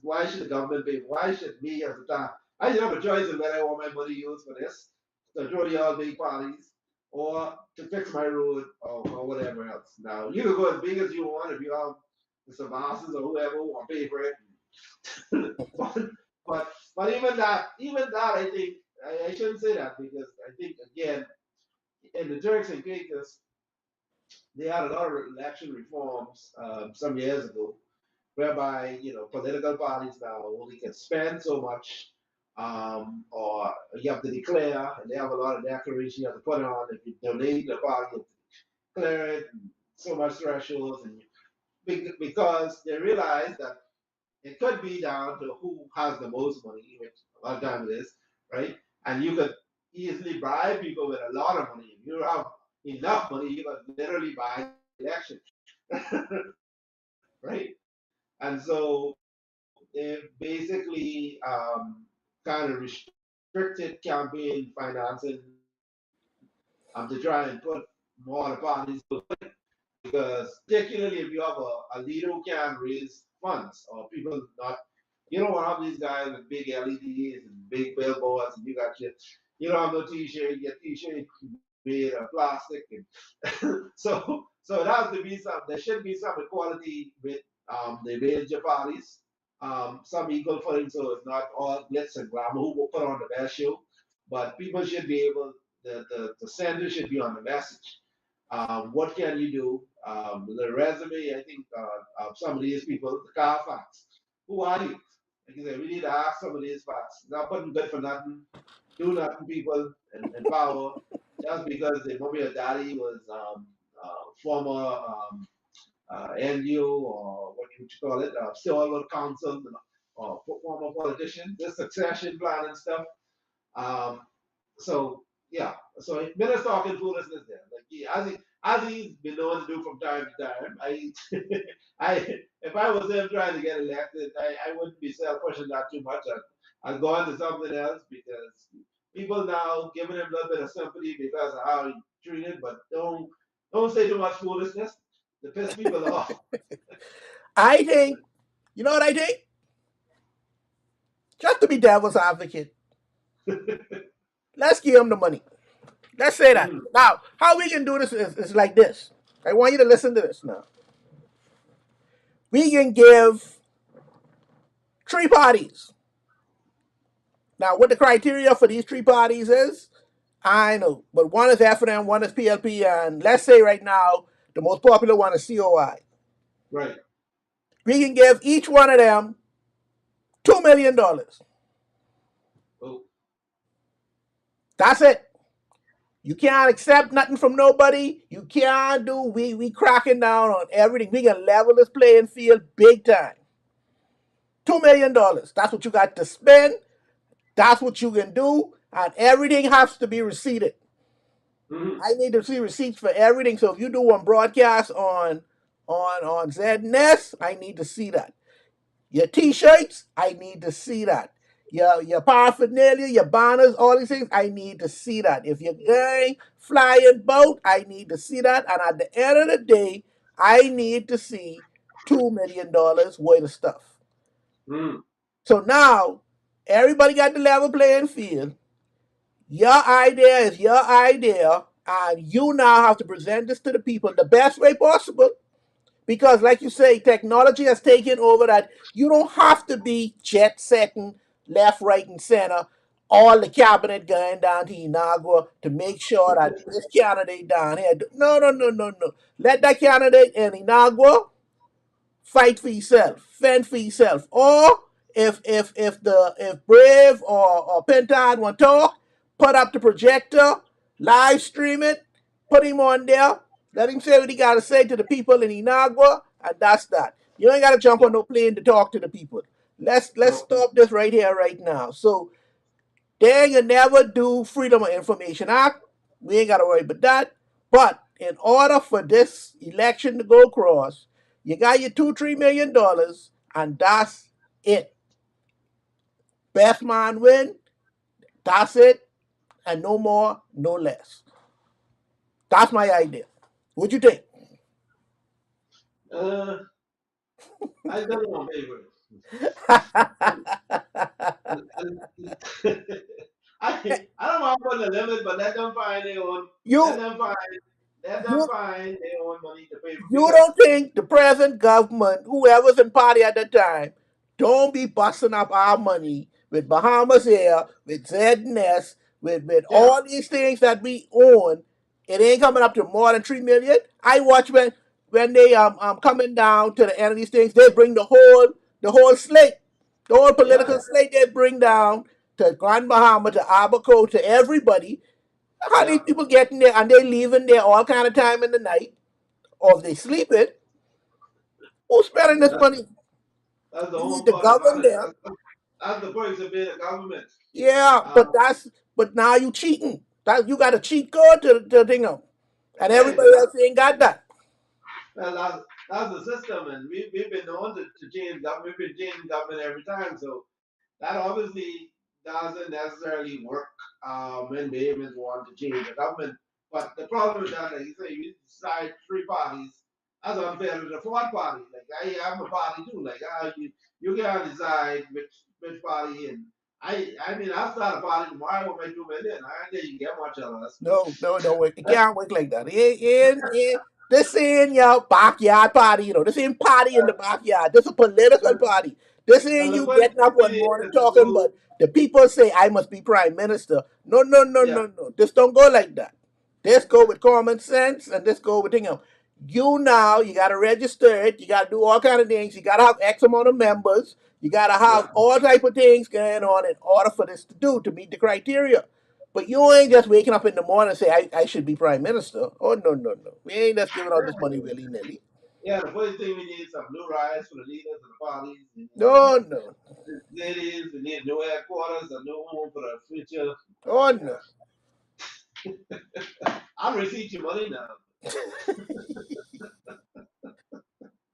why should the government pay? Why should me as a town? I should have a choice of whether I want my money used for this, to throw the all big parties, or to fix my road or whatever else. Now, you can go as big as you want if you have the Savasas or whoever who want to pay for it. but but even that I think I shouldn't say that because I think again in the Turks and Caicos they had a lot of election reforms some years ago whereby political parties now only can spend so much or you have to declare and they have a lot of declaration you have to put on if you donate to the party you have to declare it and so much thresholds and because they realize that it could be down to who has the most money, which a lot of times it is, right? And you could easily bribe people with a lot of money. If you have enough money, you could literally buy the election, right? And so they basically kind of restricted campaign financing to try and put more of the parties because particularly if you have a leader who can raise funds or people not you don't want to have these guys with big LEDs and big billboards and you don't have no t-shirt, your t-shirt made of plastic and so it has to be some there should be some equality with the major parties. Some equal footing so it's not all glitz and glamour who will put on the best show. But people should be able the center should be on the message what can you do? The resume, I think, of some of these people, the Carfax. Who are you? Like I said, we need to ask some of these facts. Not putting good for nothing, do nothing people in power just because their mommy or daddy was former NGO or what you call it, stalwart council or former politicians, the succession plan and stuff. Um, so yeah, so Miller's talking foolishness there. Like as he's been known to do from time to time. I if I was him trying to get elected, I wouldn't be self-pushing that too much. I'd go on to something else because people now giving him a little bit of sympathy because of how he treated, but don't say too much foolishness to piss people off. I think, you know what I think? Just to be devil's advocate, let's give him the money. Let's say that. Mm, Now, how we can do this is like this. I want you to listen to this now. We can give three parties. Now, what the criteria for these three parties is, I know, but one is FNM, one is PLP, and let's say right now the most popular one is COI. right. We can give each one of them $2 million. Oh, That's it. You can't accept nothing from nobody. You can't do. We cracking down on everything. We can level this playing field big time. $2 million. That's what you got to spend. That's what you can do, and everything has to be receipted. mm, I need to see receipts for everything. So if you do one broadcast on ZNS, I need to see that. Your T-shirts, I need to see that. Your paraphernalia, your banners, all these things, I need to see that. If you're going flying boat, I need to see that. And at the end of the day, I need to see $2 million worth of stuff. mm. So now everybody got the level playing field. Your idea is your idea, and you now have to present this to the people the best way possible. Because, like you say, technology has taken over that you don't have to be jet setting left, right, and center, all the cabinet going down to Inagua to make sure that this candidate down here. No, no, no, no, no. Let that candidate in Inagua fight for yourself, fend for yourself. Or if Brave or Pentad want to talk, put up the projector, live stream it, put him on there, let him say what he got to say to the people in Inagua, and that's that. You ain't got to jump on no plane to talk to the people. Let's No. stop this right here, right now. So they ain't gonna never do Freedom of Information Act. We ain't gotta worry about that. But in order for this election to go across, you got your $2-3 million, and that's it. Best man win. That's it, and no more, no less. That's my idea. What you think? Uh, I don't know, favorite. I don't want to put the limit, but let them find their own. Let you them find. Let them you find their own money to pay for You because don't think the present government, whoever's in party at the time, don't be busting up our money with Bahamas Air, with ZNS, with yeah, all these things that we own? It ain't coming up to more than 3 million. I watch when they coming down to the end of these things, they bring the whole slate, the whole yeah, political slate they bring down to Grand Bahama, to Abaco, to everybody. How yeah. these people getting there and they leaving there all kind of time in the night, or if they sleeping, who's spending this That, money? that's the You need whole to part govern about it. them. That's the point of being a government. Yeah, Um, but now you cheating. That you got a cheat code to thing up. And yeah, everybody else ain't got that. well, that's the system, and we've been known to change government. We've been changing government every time, so that obviously doesn't necessarily work when the Havens want to change the government. But the problem is that, like you say, you decide three parties. That's unfair to the fourth party. Like I'm a party too. Like you can't decide which party and I mean I start a party tomorrow with my 2 million. I think you get much of us. No, no, no, it can't work like that. This ain't your backyard party, This ain't party in the backyard. This is a political party. This Well, ain't the you question getting up one really morning is to talking, go, but the people say I must be prime minister. No, no, no, yeah, no, no. This don't go like that. This go with common sense, and this go with thing else. You gotta register it. You gotta do all kind of things. You gotta have X amount of members. You gotta have yeah. all type of things going on in order for this to meet the criteria. But you ain't just waking up in the morning and say, I should be prime minister. Oh, no, no, no. We ain't just giving out this money willy nilly. Yeah, the first thing we need is some new rights for the leaders of the parties. We need No, no. ladies, we need new headquarters, a new home for the future. Oh, no. I'll receive your money now.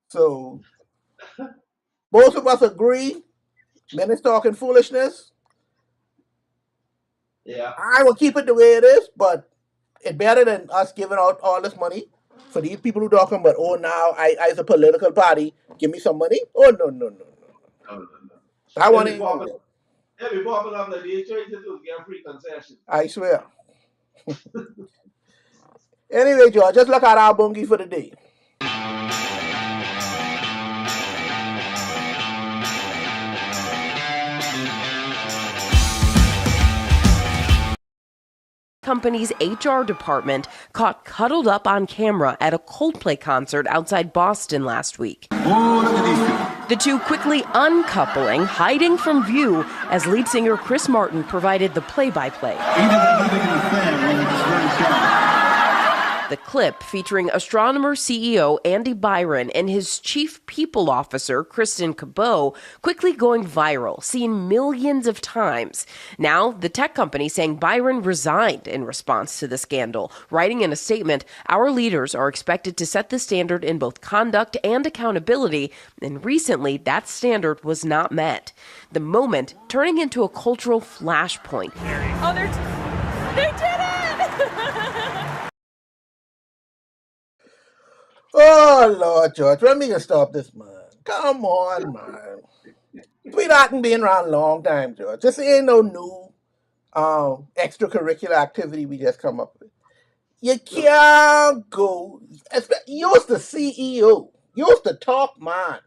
So both of us agree, men is talking foolishness. Yeah. I will keep it the way it is, but it's better than us giving out all this money for these people who talking about, oh, now I as a political party, give me some money. Oh, no, no, no, no. No, no, no. That They'll one be ain't gonna popping. work. They'll be popping up like the churches to get free concessions. I swear. Anyway, George, just look at our bungie for the day. Company's HR department caught cuddled up on camera at a Coldplay concert outside Boston last week. The two quickly uncoupling, hiding from view as lead singer Chris Martin provided the play-by-play. The clip, featuring astronomer CEO Andy Byron and his chief people officer Kristen Cabot, quickly going viral, seen millions of times. Now, the tech company saying Byron resigned in response to the scandal, writing in a statement, "Our leaders are expected to set the standard in both conduct and accountability, and recently that standard was not met." The moment turning into a cultural flashpoint. Oh, they did it! Oh, Lord, George, when we gonna stop this, man? Come on, man. We not been around a long time, George. This ain't no new extracurricular activity we just come up with. You can't go. You're the CEO. You're the top man.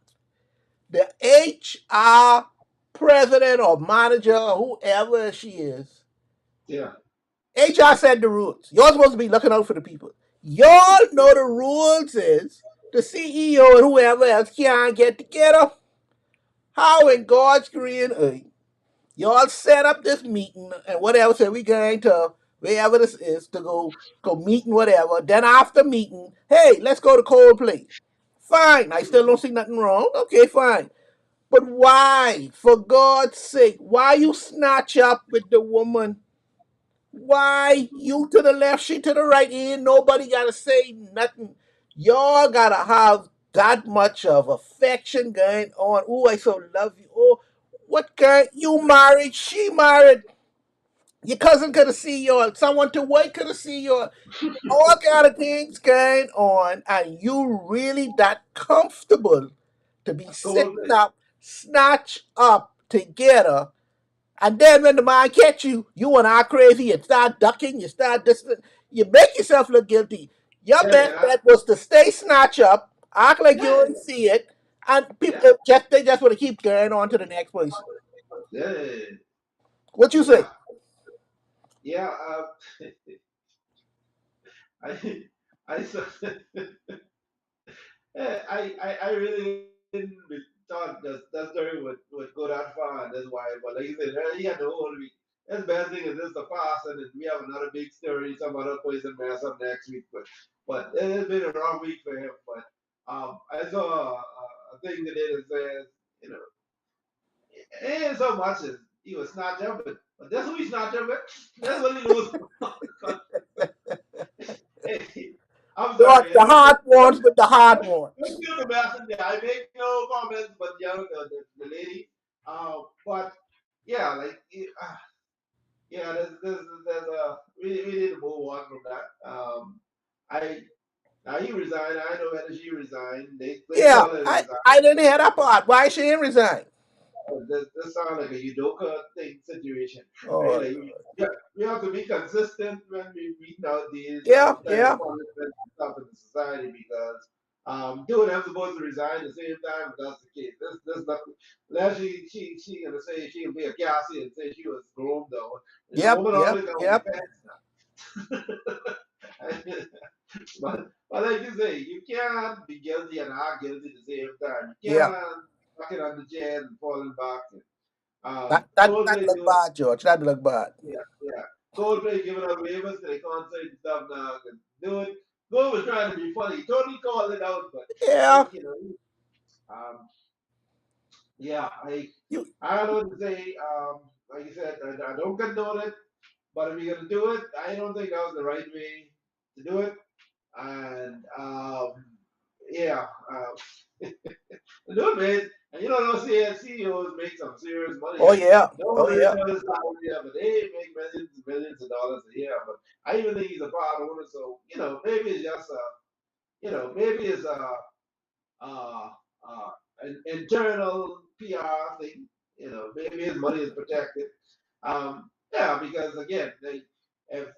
The HR president or manager or whoever she is. Yeah. HR set the rules. You're supposed to be looking out for the people. Y'all know the rules is the CEO and whoever else can't get together. How in God's green earth y'all set up this meeting and whatever, say we going to wherever this is to go meet and whatever. Then after meeting, hey, let's go to Coldplay. Fine. I still don't see nothing wrong. Okay, fine. But why, for God's sake, why you snatch up with the woman? Why you to the left, she to the right? Ain't nobody gotta say nothing. Y'all gotta have that much of affection going on. Oh, I so love you. Oh, what kind? You married? She married? Your cousin could have seen y'all. Someone to wait could have seen y'all. All kind of things going on, and you really that comfortable to be sitting Coldplay. up, snatch up together, and then when the man catch you, you and I crazy, you start ducking, you start this, you make yourself look guilty. Your Yeah, best yeah. bet was to stay snatch up, act like you Yeah. don't see it, and people Yeah. they just want to keep going on to the next person. Yeah. What you say? Yeah. Yeah. I, I, so- I really didn't thought that's during would go that far, and that's why. But like you said, he had the whole week. That's the bad thing is this the past, and then we have another big story. Some other person mess up next week, but it's been a rough week for him. But I saw a thing that it says, you know, it ain't so much as he was snatched up, but that's who he snatched up with. That's what he lose. I'm What sorry, the heart wants with the heart don't wants. feel the messenger. I make no comments, but the lady. But yeah, like yeah, there's a we need to move on from that. I now he resigned. I know whether she resigned. They Yeah, call it a resign. I didn't hear that part. Why she ain't resign? This sounds like a Udoka thing situation, right? Oh, Like we have to be consistent when we meet out these yeah, type of yeah, punishment and stuff in the society because two of them supposed to resign at the same time, but that's the case. There's nothing. Unless she gonna say she'll be a Cassie and say she was groomed though. And the yep, woman yep, always got to be yep, fast. But like you say, you can't be guilty and not guilty at the same time. You yeah. can't knock it on the chair and falling back. That Coldplay look doing, bad, George. That look bad. yeah, yeah. Coldplay giving out waivers to the concert and stuff now. 'Cause, dude, Go was trying to be funny. Tony called it out, but Yeah, um, yeah, you. I don't know what to say. Like you said, I don't condone it, but if you're gonna do it, I don't think that was the right way to do it. And yeah, do it, man. And those CEOs make some serious money. Oh And yeah, no one oh really yeah, knows his salary, yeah, but they make millions and millions of dollars a year. But I even think he's a part owner, so maybe it's just maybe it's uh, an internal PR thing. Maybe his money is protected. Yeah, because again, if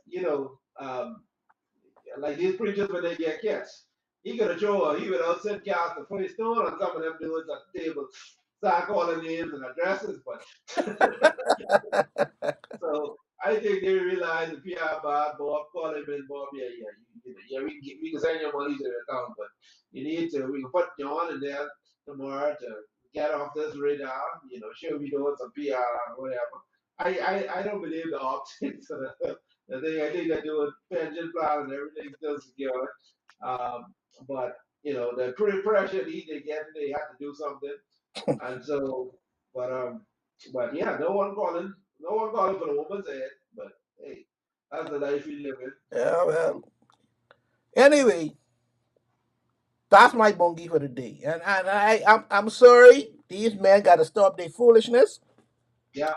like these preachers when they get catch, he would out send cast the first stone on some of them dudes at the table, start calling names and addresses, but so I think they realize the PR bad Bob, call him in Bob, yeah, we can send your money to the account, but we can put John in there tomorrow to get off this radar, show we doing some PR or whatever. I don't believe the optics of the thing. I think they're doing pension plans and everything's still secure. But the pressure they get, they have to do something. And so, but yeah, no one calling for the woman's head. But hey, that's the life we live in. yeah. Well, anyway, that's my bungie for the day. And I'm sorry, these men got to stop their foolishness. Yeah,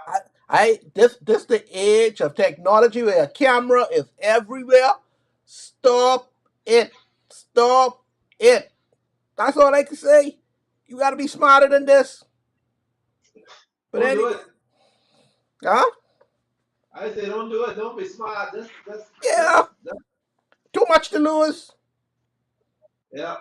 This the age of technology where a camera is everywhere. Stop it. Stop it. That's all I can say. You got to be smarter than this. But don't do anyway, it. huh? I say don't do it. Don't be smart. Yeah, too much to lose. Yeah.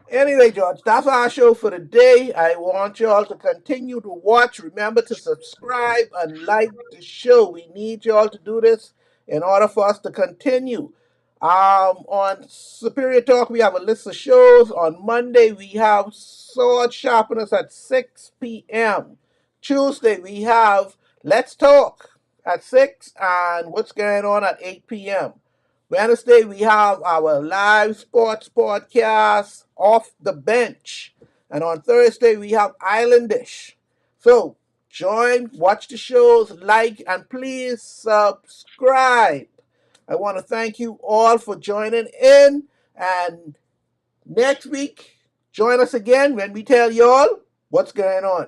Anyway, George, that's our show for today. I want y'all to continue to watch. Remember to subscribe and like the show. We need y'all to do this in order for us to continue. On Superior Talk, we have a list of shows. On Monday, we have Sword Sharpeners at 6 p.m. Tuesday, we have Let's Talk at 6 and What's Going On at 8 p.m. Wednesday, we have our live sports podcast, Off the Bench. And on Thursday, we have Islandish. So join, watch the shows, like, and please subscribe. I want to thank you all for joining in. And next week, join us again when we tell y'all what's going on.